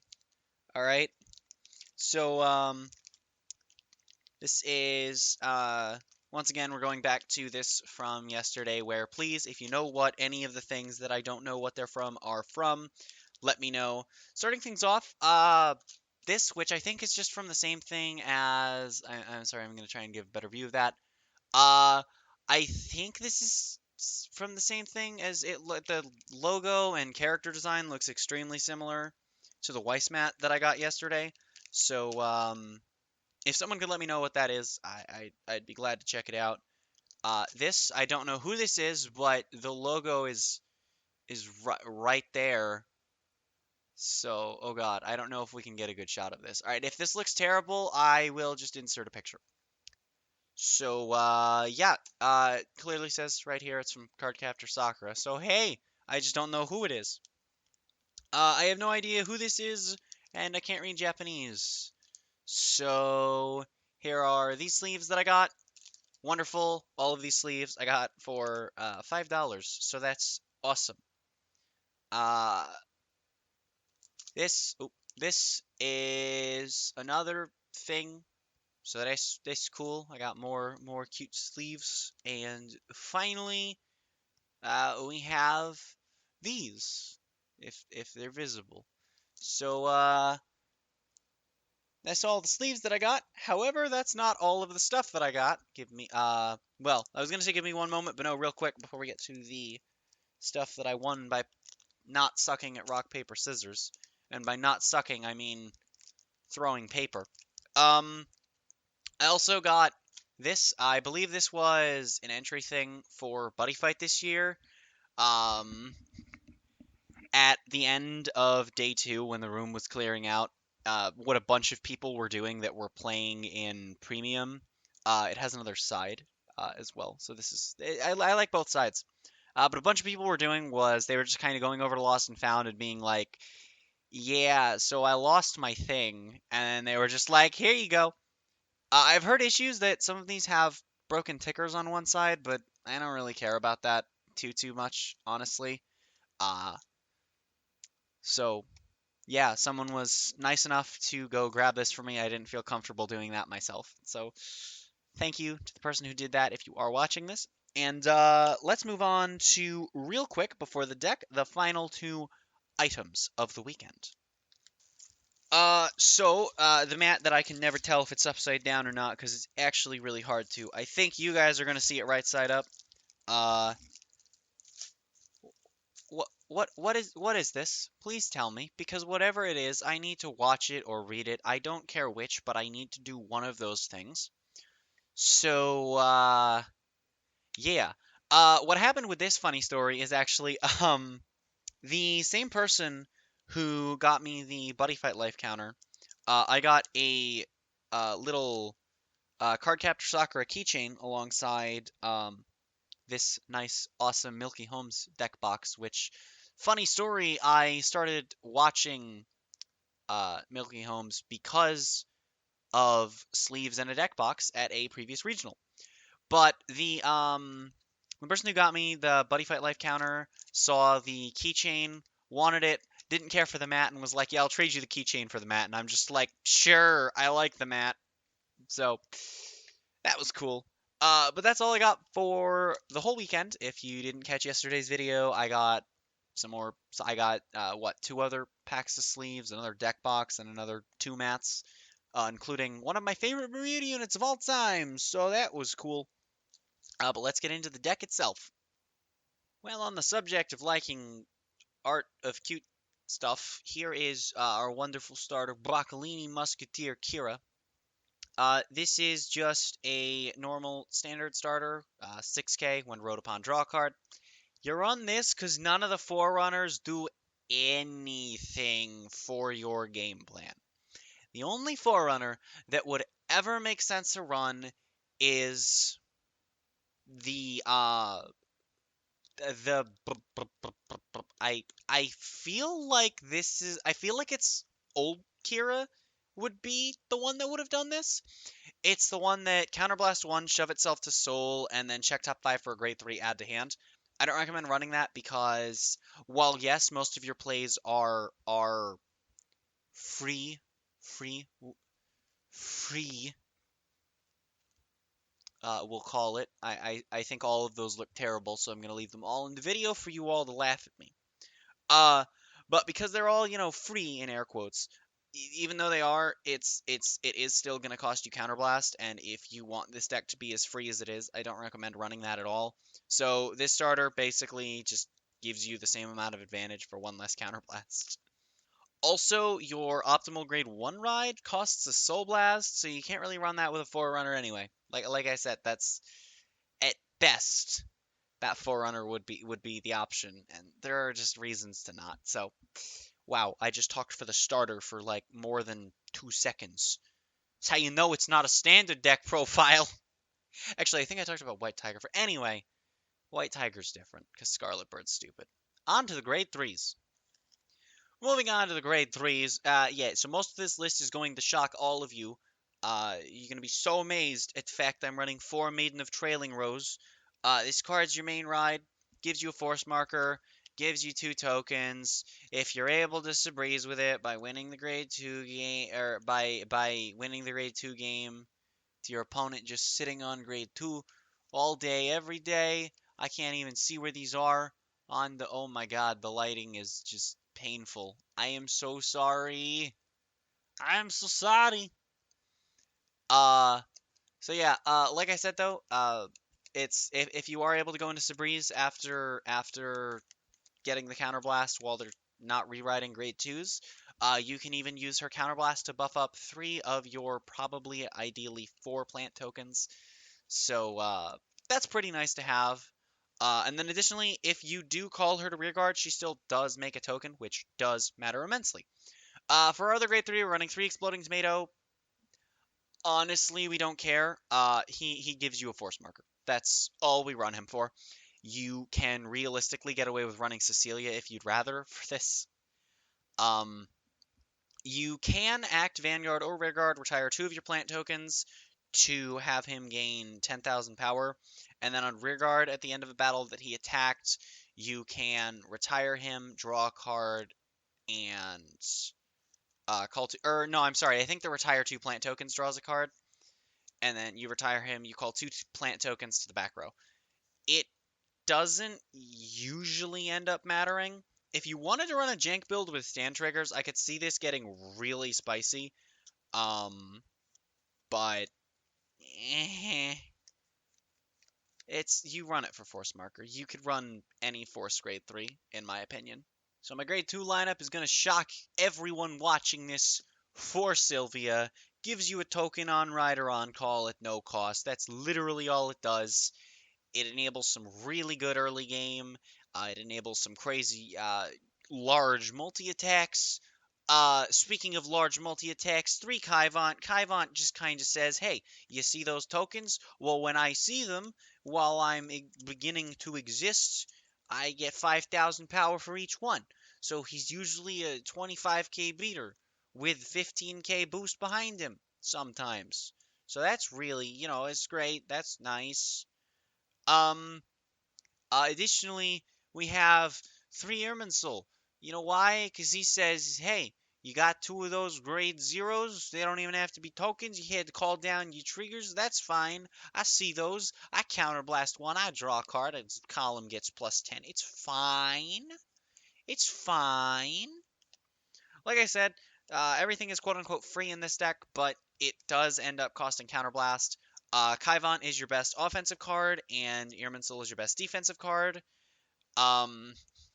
All right. So this is once again, we're going back to this from yesterday, where please, if you know what any of the things that I don't know what they're from are from, let me know. Starting things off, this, which I think is just from the same thing as, I'm sorry, I'm going to try and give a better view of that. I think this is from the same thing as it. The logo and character design looks extremely similar to the Weiss mat that I got yesterday. So, if someone could let me know what that is, I'd be glad to check it out. This, I don't know who this is, but the logo is right there. So, oh god, I don't know if we can get a good shot of this. Alright, if this looks terrible, I will just insert a picture. So, yeah, clearly says right here it's from Cardcaptor Sakura. So, hey, I just don't know who it is. I have no idea who this is, and I can't read Japanese. So, here are these sleeves that I got. wonderful. All of these sleeves I got for $5, so that's awesome. Uh, this is another thing. So that's cool. I got more cute sleeves, and finally, we have these, if they're visible. So that's all the sleeves that I got. However, that's not all of the stuff that I got. Give me well, I was gonna say give me one moment, but no, real quick before we get to the stuff that I won by not sucking at rock paper scissors, and by not sucking I mean throwing paper. Um, I also got this. I believe this was an entry thing for Buddy Fight this year. Um, at the end of day 2, when the room was clearing out, what a bunch of people were doing that were playing in premium. It has another side as well, so this is I like both sides. But a bunch of people were doing was they were just kind of going over to Lost and Found and being like, "Yeah, so I lost my thing," and they were just like, "Here you go." I've heard issues that some of these have broken tickers on one side, but I don't really care about that too much, honestly. Uh, so yeah, someone was nice enough to go grab this for me. I didn't feel comfortable doing that myself. So thank you to the person who did that if you are watching this. And let's move on to, real quick before the deck, the final 2 items of the weekend. The mat that I can never tell if it's upside down or not because it's actually really hard to. I think you guys are gonna see it right side up. Uh, what is this? Please tell me, because whatever it is, I need to watch it or read it. I don't care which, but I need to do one of those things. So, yeah. What happened with this funny story is actually, the same person who got me the Buddy Fight life counter. I got a little Card Captor Sakura keychain alongside this nice, awesome Milky Homes deck box. Which, funny story, I started watching Milky Homes because of sleeves and a deck box at a previous regional. But the person who got me the Buddy Fight life counter saw the keychain, wanted it, didn't care for the mat, and was like, "Yeah, I'll trade you the keychain for the mat." And I'm just like, "Sure, I like the mat." So that was cool. But that's all I got for the whole weekend. If you didn't catch yesterday's video, I got some more. So I got 2 other packs of sleeves, another deck box, and another 2 mats, including one of my favorite Bermuda units of all time. So that was cool. But let's get into the deck itself. Well, on the subject of liking art of cute stuff, here is our wonderful starter, Broccolini Musketeer Kira. This is just a normal standard starter, 6k when wrote upon draw card. You run this because none of the Forerunners do anything for your game plan. The only Forerunner that would ever make sense to run is the I feel like it's old Kira would be the one that would have done this. It's the one that Counterblast 1, shove itself to soul, and then check top 5 for a grade 3, add to hand. I don't recommend running that because while yes, most of your plays are free, free, free, we'll call it. I think all of those look terrible, so I'm gonna leave them all in the video for you all to laugh at me. Uh, but because they're all, free in air quotes, even though they are, it is still going to cost you counterblast, and if you want this deck to be as free as it is, I don't recommend running that at all. So this starter basically just gives you the same amount of advantage for 1 less counterblast. Also, your optimal grade 1 ride costs a soul blast, so you can't really run that with a Forerunner anyway. Like I said, that's at best that Forerunner would be the option, and there are just reasons to not. So, wow, I just talked for the starter for like more than 2 seconds. That's how you know it's not a standard deck profile. Actually, I think I talked about White Tiger for. Anyway, White Tiger's different because Scarlet Bird's stupid. On to the grade 3s. Moving on to the grade 3s. Yeah, so most of this list is going to shock all of you. You're gonna be so amazed at the fact that I'm running 4 Maiden of Trailing Rose. This card's your main ride, gives you a force marker, gives you 2 tokens. If you're able to Sabreeze with it by winning the grade 2 game, or by winning the grade 2 game to your opponent just sitting on grade 2 all day, every day. I can't even see where these are on the. Oh my god, the lighting is just painful. I am so sorry. I'm so sorry. Uh, so yeah, like I said though, it's if you are able to go into Sabreeze after getting the counterblast while they're not rewriting grade 2s, you can even use her counterblast to buff up 3 of your probably ideally 4 plant tokens. So that's pretty nice to have. And then additionally, if you do call her to rearguard, she still does make a token, which does matter immensely. For our other grade 3, we're running 3 Exploding Tomato. Honestly, we don't care. He gives you a force marker. That's all we run him for. You can realistically get away with running Cecilia if you'd rather for this. Um, you can act Vanguard or Rearguard, retire 2 of your plant tokens to have him gain 10,000 power, and then on Rearguard at the end of a battle that he attacked, you can retire him, draw a card, and call to. Or no, I'm sorry. I think the retire 2 plant tokens draws a card, and then you retire him. You call 2 plant tokens to the back row. It doesn't usually end up mattering. If you wanted to run a jank build with stand triggers, I could see this getting really spicy. But it's you run it for force marker. You could run any force grade 3, in my opinion. So my grade 2 lineup is gonna shock everyone watching this for Sylvia. Gives you a token on ride or on call at no cost. That's literally all it does. It enables some really good early game. It enables some crazy large multi-attacks. Speaking of large multi-attacks, 3 Kaivant. Kaivant just kind of says, hey, you see those tokens? Well, when I see them, while I'm beginning to exist, I get 5,000 power for each one. So he's usually a 25k beater with 15k boost behind him sometimes. So that's really, it's great. That's nice. Um, Additionally, we have 3 Irminsul. You know why? Because he says, hey, you got 2 of those grade 0s. They don't even have to be tokens. You had to call down your triggers. That's fine. I see those. I counterblast 1. I draw a card. And column gets plus 10. It's fine. It's fine. Like I said, everything is quote-unquote free in this deck, but it does end up costing Counterblast. Kaivant is your best offensive card, and Irminsul is your best defensive card.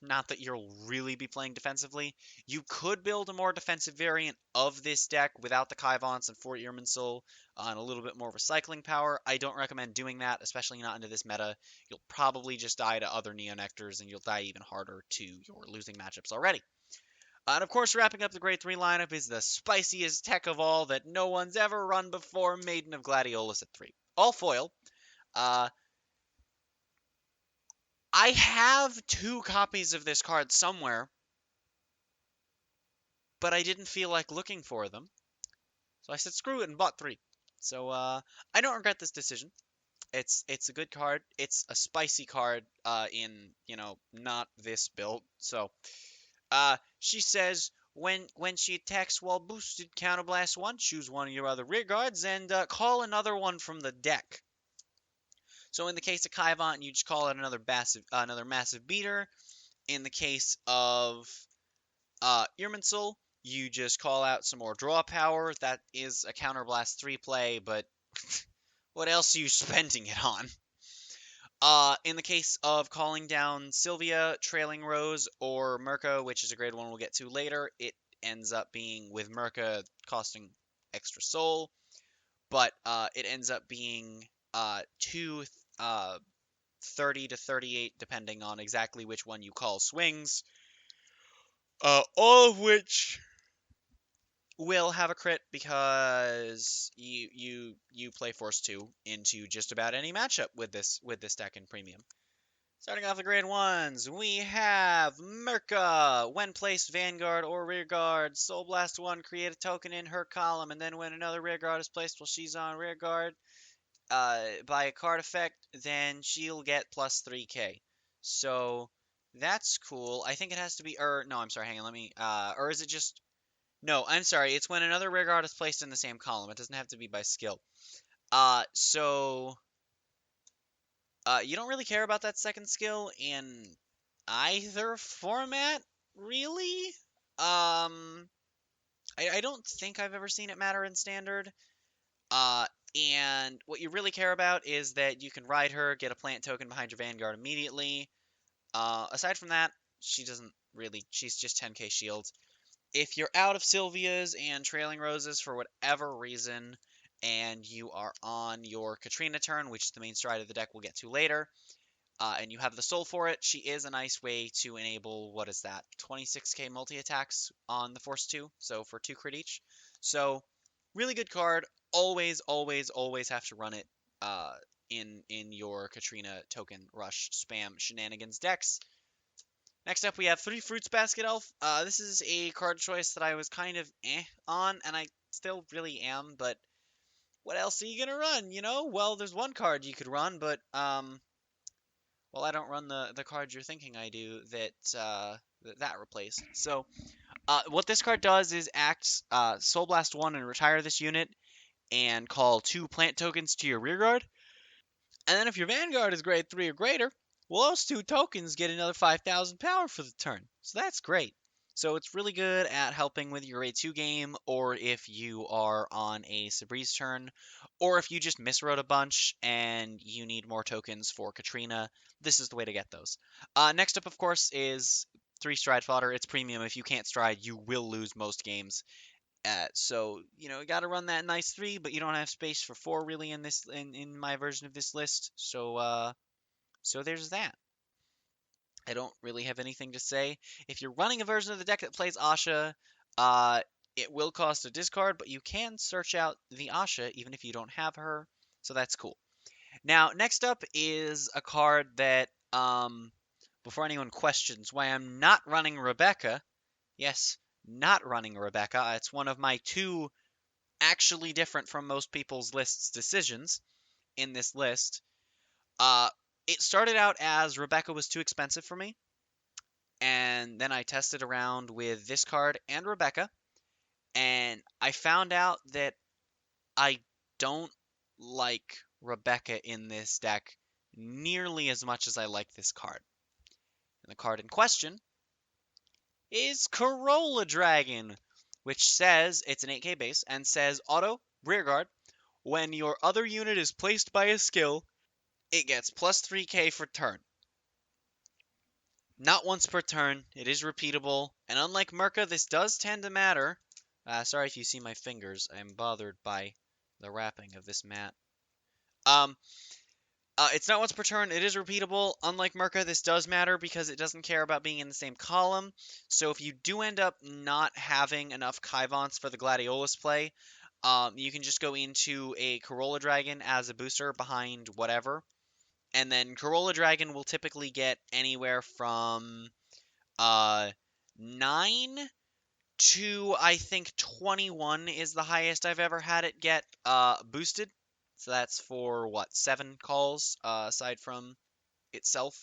Not that you'll really be playing defensively. You could build a more defensive variant of this deck without the Kaivants and 4 Irminsul and a little bit more recycling power. I don't recommend doing that, especially not into this meta. You'll probably just die to other Neonectars, and you'll die even harder to your losing matchups already. And of course, wrapping up the grade 3 lineup is the spiciest tech of all that no one's ever run before, Maiden of Gladiolus at 3. All foil. I have 2 copies of this card somewhere, but I didn't feel like looking for them. So I said screw it and bought 3. So I don't regret this decision. It's a good card. It's a spicy card in, not this build. So she says when she attacks while boosted, counterblast 1, choose one of your other rear guards, and call another one from the deck. So in the case of Kaivant, you just call it another massive beater. In the case of Irminsul, you just call out some more draw power. That is a counterblast 3 play, but what else are you spending it on? In the case of calling down Sylvia, Trailing Rose, or Merca, which is a grade 1 we'll get to later, it ends up being, with Merca, costing extra soul, but it ends up being 2 30 to 38, depending on exactly which one you call swings, all of which will have a crit because you play Force 2 into just about any matchup with this deck in Premium. Starting off the grade 1s, we have Merca. When placed Vanguard or Rearguard, Soul Blast 1, create a token in her column, and then when another Rearguard is placed while she's on Rearguard by a card effect, then she'll get plus 3k. So that's cool. I think it has to be, no, I'm sorry, hang on, let me, or is it just, no, I'm sorry, it's when another Rearguard is placed in the same column. It doesn't have to be by skill. You don't really care about that second skill in either format, really. I don't think I've ever seen it matter in Standard. Uh, and what you really care about is that you can ride her, get a plant token behind your Vanguard immediately. Aside from that, she doesn't really, she's just 10k shield. If you're out of Sylvia's and Trailing Roses for whatever reason, and you are on your Katrina turn, which is the main stride of the deck we'll get to later, and you have the soul for it, she is a nice way to enable, what is that, 26k multi-attacks on the Force 2, so for 2 crit each. So, really good card. Always, always, always have to run it in your Katrina token rush spam shenanigans decks. Next up, we have 3 Fruits Basket Elf. This is a card choice that I was kind of on, and I still really am, but what else are you going to run, you know? Well, there's one card you could run, but, well, I don't run the card you're thinking I do that replaced. So, what this card does is act Soul Blast 1 and retire this unit, and call 2 plant tokens to your rearguard. And then if your Vanguard is grade 3 or greater, well, those 2 tokens get another 5,000 power for the turn. So that's great. So it's really good at helping with your grade 2 game, or if you are on a Sabri's turn, or if you just miswrote a bunch and you need more tokens for Katrina, this is the way to get those. Next up, of course, is 3 Stride Fodder. It's premium. If you can't stride, you will lose most games. So you know, you got to run that nice 3, but you don't have space for 4 really in this in my version of this list. So there's that. I don't really have anything to say. If you're running a version of the deck that plays Asha, it will cost a discard, but you can search out the Asha even if you don't have her, so that's cool. Now, next up is a card that, before anyone questions why I'm not running Rebecca, yes, not running Rebecca. It's one of my 2 actually different from most people's lists decisions in this list. It started out as Rebecca was too expensive for me, and then I tested around with this card and Rebecca, and I found out that I don't like Rebecca in this deck nearly as much as I like this card. And the card in question is Corolla Dragon, which says, it's an 8k base, and says auto, rearguard, when your other unit is placed by a skill, it gets plus 3k for turn. Not once per turn, it is repeatable, and unlike Merca, this does tend to matter. Sorry if you see my fingers, I'm bothered by the wrapping of this mat. It's not once per turn, it is repeatable. Unlike Merca, this does matter because it doesn't care about being in the same column. So if you do end up not having enough Kaivants for the Gladiolus play, you can just go into a Corolla Dragon as a booster behind whatever. And then Corolla Dragon will typically get anywhere from 9 to, I think, 21 is the highest I've ever had it get boosted. So that's for, what, 7 calls, aside from itself,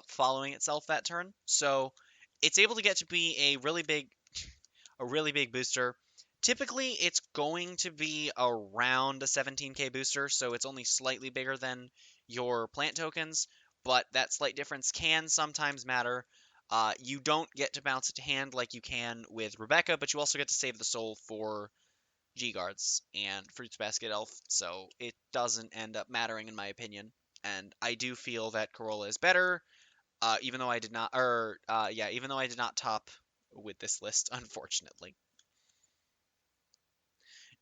following itself that turn. So it's able to get to be a really big booster. Typically, it's going to be around a 17k booster, so it's only slightly bigger than your plant tokens, but that slight difference can sometimes matter. You don't get to bounce it to hand like you can with Rebecca, but you also get to save the soul for G-Guards and Fruits Basket Elf, so it doesn't end up mattering in my opinion. And I do feel that Corolla is better, even though I did not, even though I did not top with this list, unfortunately.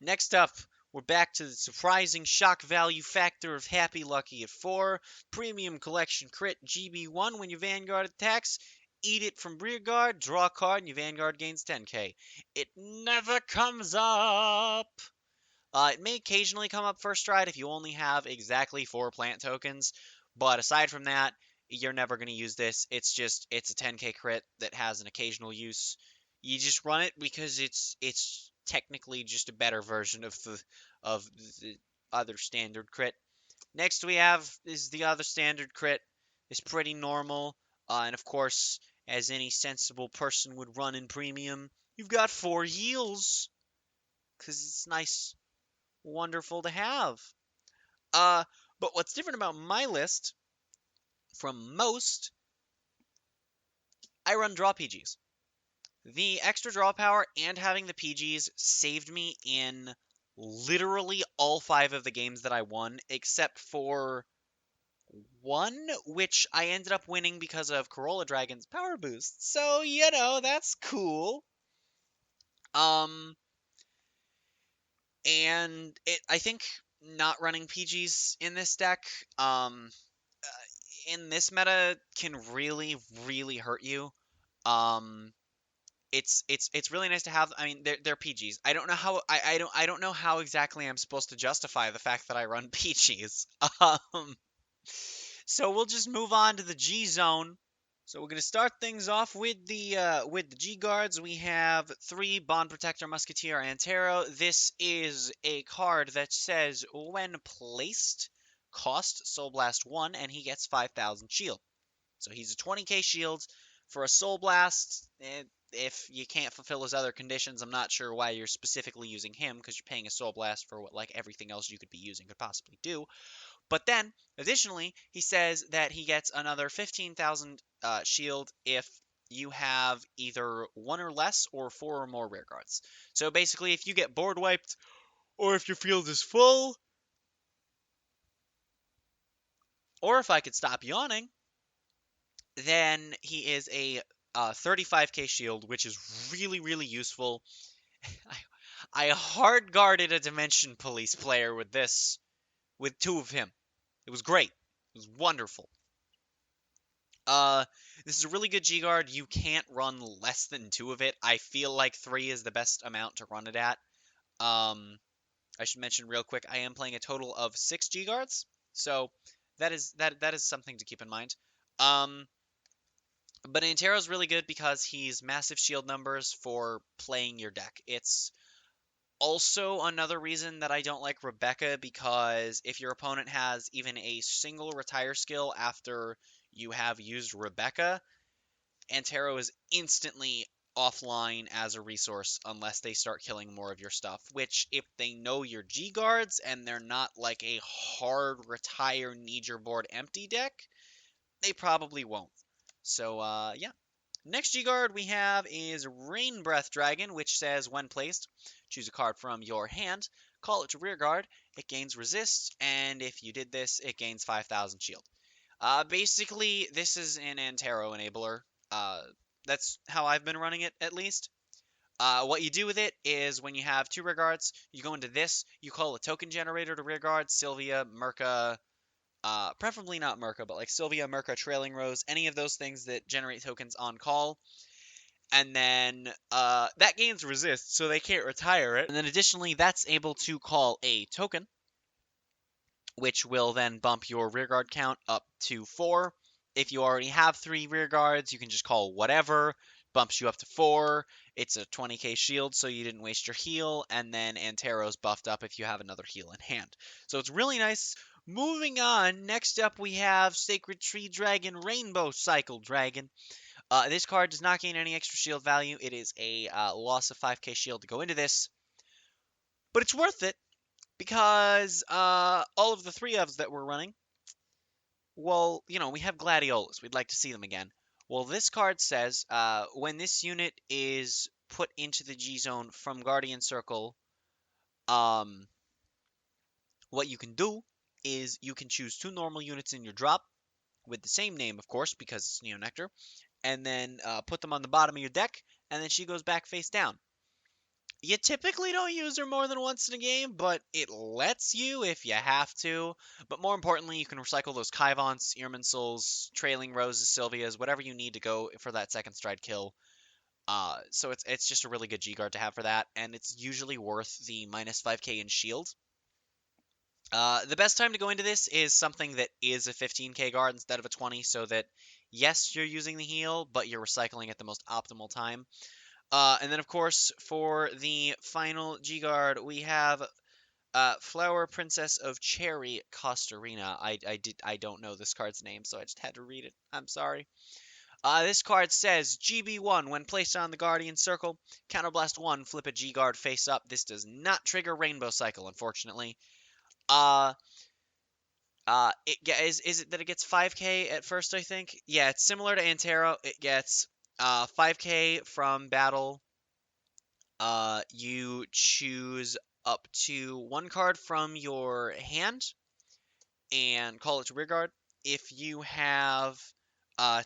Next up, we're back to the surprising shock value factor of Happy Lucky at 4. Premium Collection Crit GB1 when your Vanguard attacks. Eat it from rearguard, draw a card, and your Vanguard gains 10k. It never comes up. It may occasionally come up first stride if you only have exactly 4 plant tokens, but aside from that, you're never going to use this. It's a 10k crit that has an occasional use. You just run it because it's technically just a better version of the other standard crit. Next we have is the other standard crit. It's pretty normal, and of course, as any sensible person would run in premium, you've got 4 heals because it's nice, wonderful to have. But what's different about my list from most, I run draw PGs. The extra draw power and having the PGs saved me in literally all 5 of the games that I won, except for one, which I ended up winning because of Corolla Dragon's power boost. So, that's cool. Um, and I think not running PGs in this deck, in this meta can really, really hurt you. Um, it's really nice to have. I mean, they're PGs. I don't know how I don't know how exactly I'm supposed to justify the fact that I run PGs. So we'll just move on to the G zone. So we're gonna start things off with the G guards. We have 3 Bond Protector Musketeer Antero. This is a card that says when placed, cost Soul Blast 1, and he gets 5,000 shield. So he's a 20k shield for a Soul Blast. If you can't fulfill his other conditions, I'm not sure why you're specifically using him, because you're paying a Soul Blast for what like everything else you could be using could possibly do. But then, additionally, he says that he gets another 15,000 shield if you have either 1 or less or 4 or more rear guards. So basically, if you get board wiped or if your field is full, or if I could stop yawning, then he is a 35k shield, which is really, really useful. I hard guarded a Dimension Police player with this, with 2 of him. It was great. It was wonderful. This is a really good G guard. You can't run less than 2 of it. I feel like 3 is the best amount to run it at. I should mention real quick, I am playing a total of 6 G guards, so that is something to keep in mind. But Antero's really good because he's massive shield numbers for playing your deck. It's also another reason that I don't like Rebecca, because if your opponent has even a single retire skill after you have used Rebecca, Antero is instantly offline as a resource unless they start killing more of your stuff, which if they know your G guards and they're not like a hard retire need your board empty deck, they probably won't. So yeah. Next G guard we have is Rain Breath Dragon, which says when placed, choose a card from your hand, call it to rear guard, it gains resist, and if you did this, it gains 5,000 shield. Basically, this is an Antero enabler. That's how I've been running it, at least. What you do with it is when you have 2 rear guards, you go into this, you call a token generator to rear guard, Sylvia, Merca, preferably not Merca, but like Sylvia, Merca, Trailing Rose, any of those things that generate tokens on call. And then that gains resist, so they can't retire it. And then additionally, that's able to call a token, which will then bump your rear guard count up to 4. If you already have 3 rear guards, you can just call whatever, bumps you up to 4. It's a 20k shield, so you didn't waste your heal, and then Antero's buffed up if you have another heal in hand. So it's really nice. Moving on, next up we have Sacred Tree Dragon, Rainbow Cycle Dragon. This card does not gain any extra shield value. It is a loss of 5k shield to go into this, but it's worth it because all of the 3 ofs that we're running, well, we have Gladiolas. We'd like to see them again. Well, this card says when this unit is put into the G zone from Guardian Circle, what you can do is you can choose 2 normal units in your drop with the same name, of course, because it's Neonectar, and then put them on the bottom of your deck, and then she goes back face down. You typically don't use her more than once in a game, but it lets you if you have to. But more importantly, you can recycle those Kaivons, Irminsuls, Trailing Roses, Sylvias, whatever you need to go for that second stride kill. So it's just a really good G-Guard to have for that, and it's usually worth the minus 5k in shield. The best time to go into this is something that is a 15k guard instead of a 20, so that yes, you're using the heal, but you're recycling at the most optimal time. And then of course for the final G guard we have Flower Princess of Cherry Costarina. I don't know this card's name, so I just had to read it. I'm sorry. This card says GB1 when placed on the Guardian Circle. Counterblast 1, flip a G guard face up. This does not trigger Rainbow Cycle, unfortunately. Uh, is it that it gets 5k at first, I think? Yeah, it's similar to Antero. It gets 5k from battle. You choose up to one card from your hand and call it to rear guard. If you have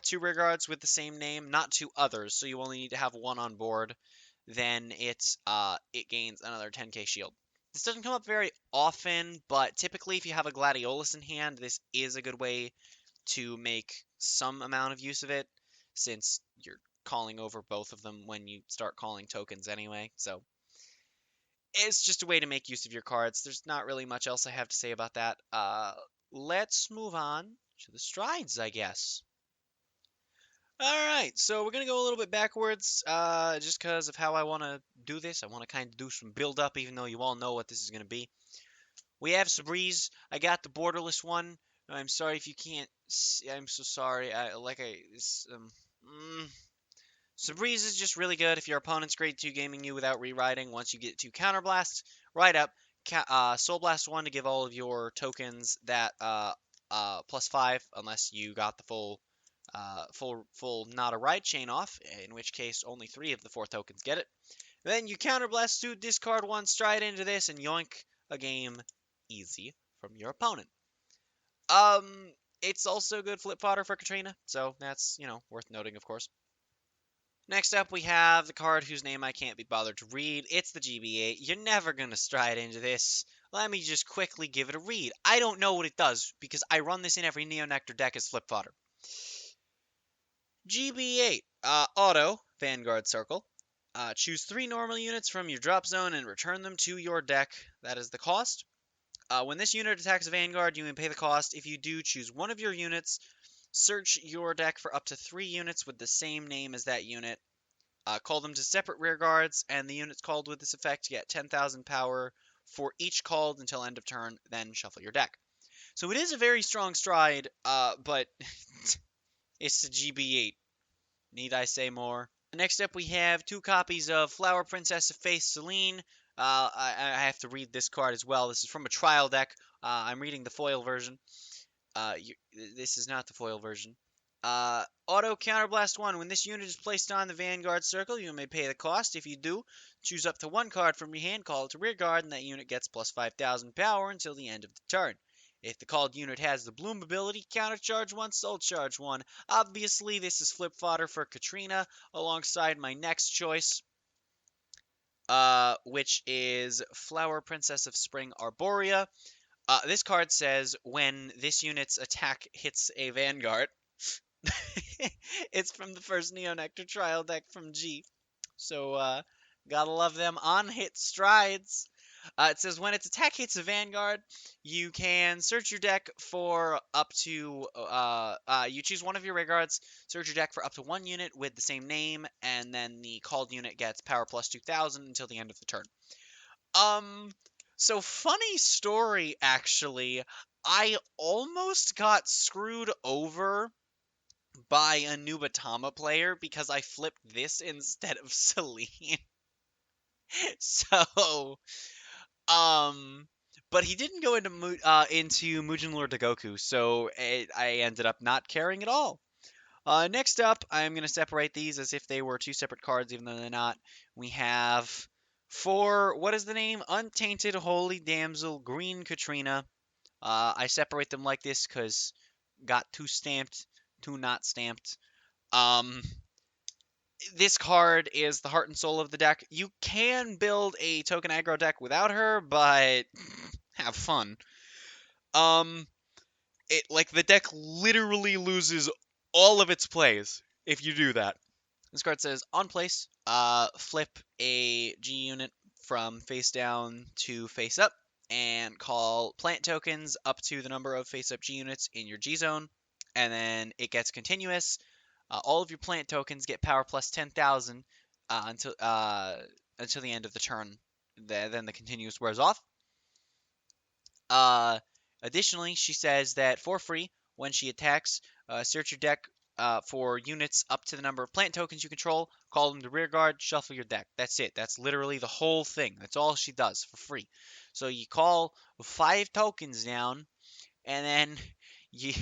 two rear guards with the same name, not two others, so you only need to have one on board, then it gains another 10k shield. This doesn't come up very often, but typically if you have a Gladiolus in hand, this is a good way to make some amount of use of it, since you're calling over both of them when you start calling tokens anyway, so it's just a way to make use of your cards. There's not really much else I have to say about that. Let's move on to the strides, I guess. Alright, so we're going to go a little bit backwards, just because of how I want to do this. I want to kind of do some build-up, even though you all know what this is going to be. We have Sabreeze. I got the borderless one. I'm sorry if you can't see. I'm so sorry. Sabreeze is just really good if your opponent's grade 2 gaming you without rewriting. Once you get to Counterblast, right up, Soul Blast 1 to give all of your tokens that +5, unless you got the full not a ride chain off, in which case only 3 of the 4 tokens get it. Then you Counterblast 2, discard 1, stride into this, and yoink a game easy from your opponent. It's also good flip fodder for Katrina, so that's, worth noting, of course. Next up, we have the card whose name I can't be bothered to read. It's the GB8. You're never going to stride into this. Let me just quickly give it a read. I don't know what it does, because I run this in every Neonectar deck as flip fodder. GB8. Auto, Vanguard Circle. Choose 3 normal units from your drop zone and return them to your deck. That is the cost. When this unit attacks a Vanguard, you may pay the cost. If you do, choose one of your units. Search your deck for up to 3 units with the same name as that unit. Call them to separate rear guards, and the units called with this effect get 10,000 power for each called until end of turn, then shuffle your deck. So it is a very strong stride, but it's the GB8. Need I say more? Next up, we have 2 copies of Flower Princess of Faith Celine. I have to read this card as well. This is from a trial deck. I'm reading the foil version. This is not the foil version. Auto Counterblast 1. When this unit is placed on the Vanguard Circle, you may pay the cost. If you do, choose up to 1 card from your hand, call it to rear guard, and that unit gets plus 5,000 power until the end of the turn. If the called unit has the Bloom ability, countercharge 1, soul charge 1. Obviously, this is flip fodder for Katrina, alongside my next choice, which is Flower Princess of Spring Arborea. This card says, when this unit's attack hits a Vanguard, it's from the first Neonectar trial deck from G. So, gotta love them on-hit strides. It says, when its attack hits a Vanguard, you can search your deck for up to, you choose one of your rear guards, search your deck for up to 1 unit with the same name, and then the called unit gets power plus 2,000 until the end of the turn. So funny story, actually. I almost got screwed over by a Nubatama player because I flipped this instead of Celine. So, but he didn't go into Mugen Lord Dagoku, so I ended up not caring at all. Next up, I'm going to separate these as if they were 2 separate cards, even though they're not. We have 4, what is the name? Untainted Holy Damsel, Green Katrina. I separate them like this because got 2 stamped, 2 not stamped. This card is the heart and soul of the deck. You can build a token aggro deck without her, but have fun. The deck literally loses all of its plays if you do that. This card says, on place, flip a G unit from face down to face up. and call plant tokens up to the number of face-up G units in your G zone, and then it gets continuous. All of your plant tokens get power plus 10,000 until the end of the turn. Then the continuous wears off. Additionally, she says that for free, when she attacks, search your deck for units up to the number of plant tokens you control, call them to rear guard, shuffle your deck. That's it. That's literally the whole thing. That's all she does for free. So you call 5 tokens down, and then you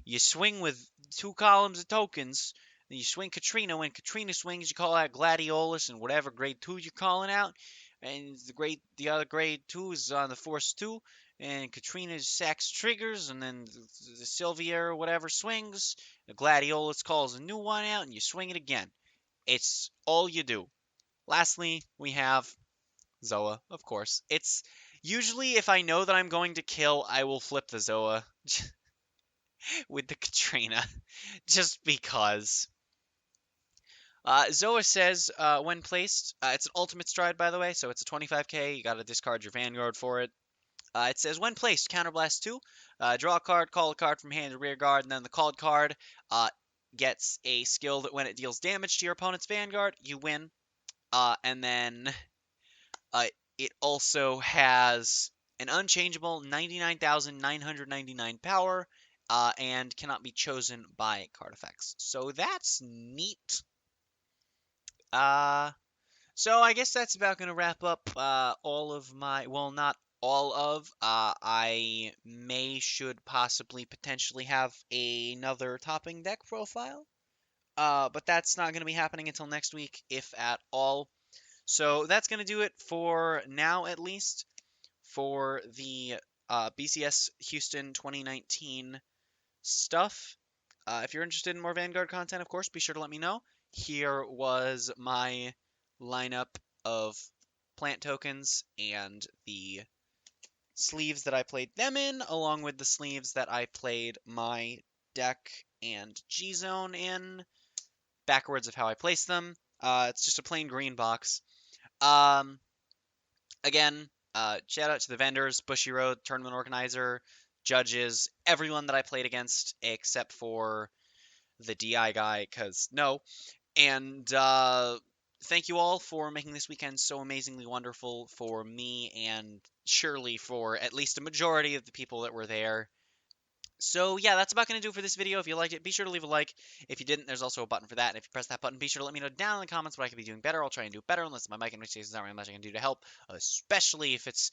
you swing with 2 columns of tokens. Then you swing Katrina. When Katrina swings, you call out Gladiolus and whatever grade 2 you're calling out. And the other grade 2 is on the force 2. And Katrina sacks triggers, and then the Sylvia or whatever swings. The Gladiolus calls a new one out, and you swing it again. It's all you do. Lastly, we have Zoa, of course. It's usually if I know that I'm going to kill, I will flip the Zoa with the Katrina, just because. Zoa says when placed, it's an ultimate stride, by the way, so it's a 25k. You gotta discard your Vanguard for it. It says when placed, counterblast 2, draw a card, call a card from hand to rear guard, and then the called card gets a skill that when it deals damage to your opponent's Vanguard, you win. And then uh, it also has an unchangeable 99,999 power and cannot be chosen by card effects. So that's neat. So I guess that's about going to wrap up all of my, well, not all of, I should possibly potentially have another topping deck profile, but that's not going to be happening until next week, if at all. So that's going to do it for now, at least, for the BCS Houston 2019 stuff. If you're interested in more Vanguard content, of course, be sure to let me know. Here was my lineup of plant tokens and the sleeves that I played them in, along with the sleeves that I played my deck and G-Zone in, backwards of how I placed them. It's just a plain green box. Again, shout out to the vendors, Bushy Road, tournament organizer, judges, everyone that I played against, except for the DI guy, because no. And thank you all for making this weekend so amazingly wonderful for me and surely for at least a majority of the people that were there. So yeah, that's about going to do it for this video. If you liked it, be sure to leave a like. If you didn't, there's also a button for that. And if you press that button, be sure to let me know down in the comments what I could be doing better. I'll try and do better, unless my mic in which case there's not really much I can do to help, especially if it's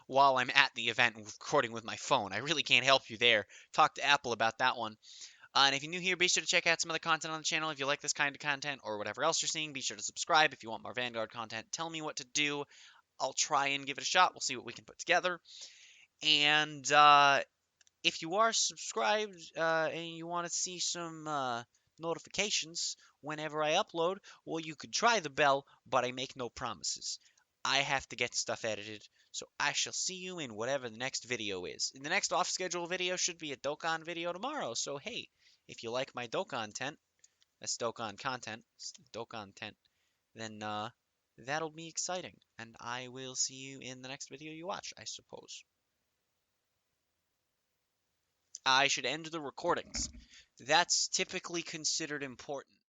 while I'm at the event recording with my phone. I really can't help you there. Talk to Apple about that one. And if you're new here, be sure to check out some other content on the channel. If you like this kind of content or whatever else you're seeing, be sure to subscribe. If you want more Vanguard content, tell me what to do. I'll try and give it a shot. We'll see what we can put together. And if you are subscribed and you want to see some notifications whenever I upload, well, you could try the bell, but I make no promises. I have to get stuff edited, so I shall see you in whatever the next video is. In the next off-schedule video should be a Dokkan video tomorrow, so hey, if you like my Dokkan tent, that's Dokkan content, Dokkan tent, then that'll be exciting, and I will see you in the next video you watch, I suppose. I should end the recordings. That's typically considered important.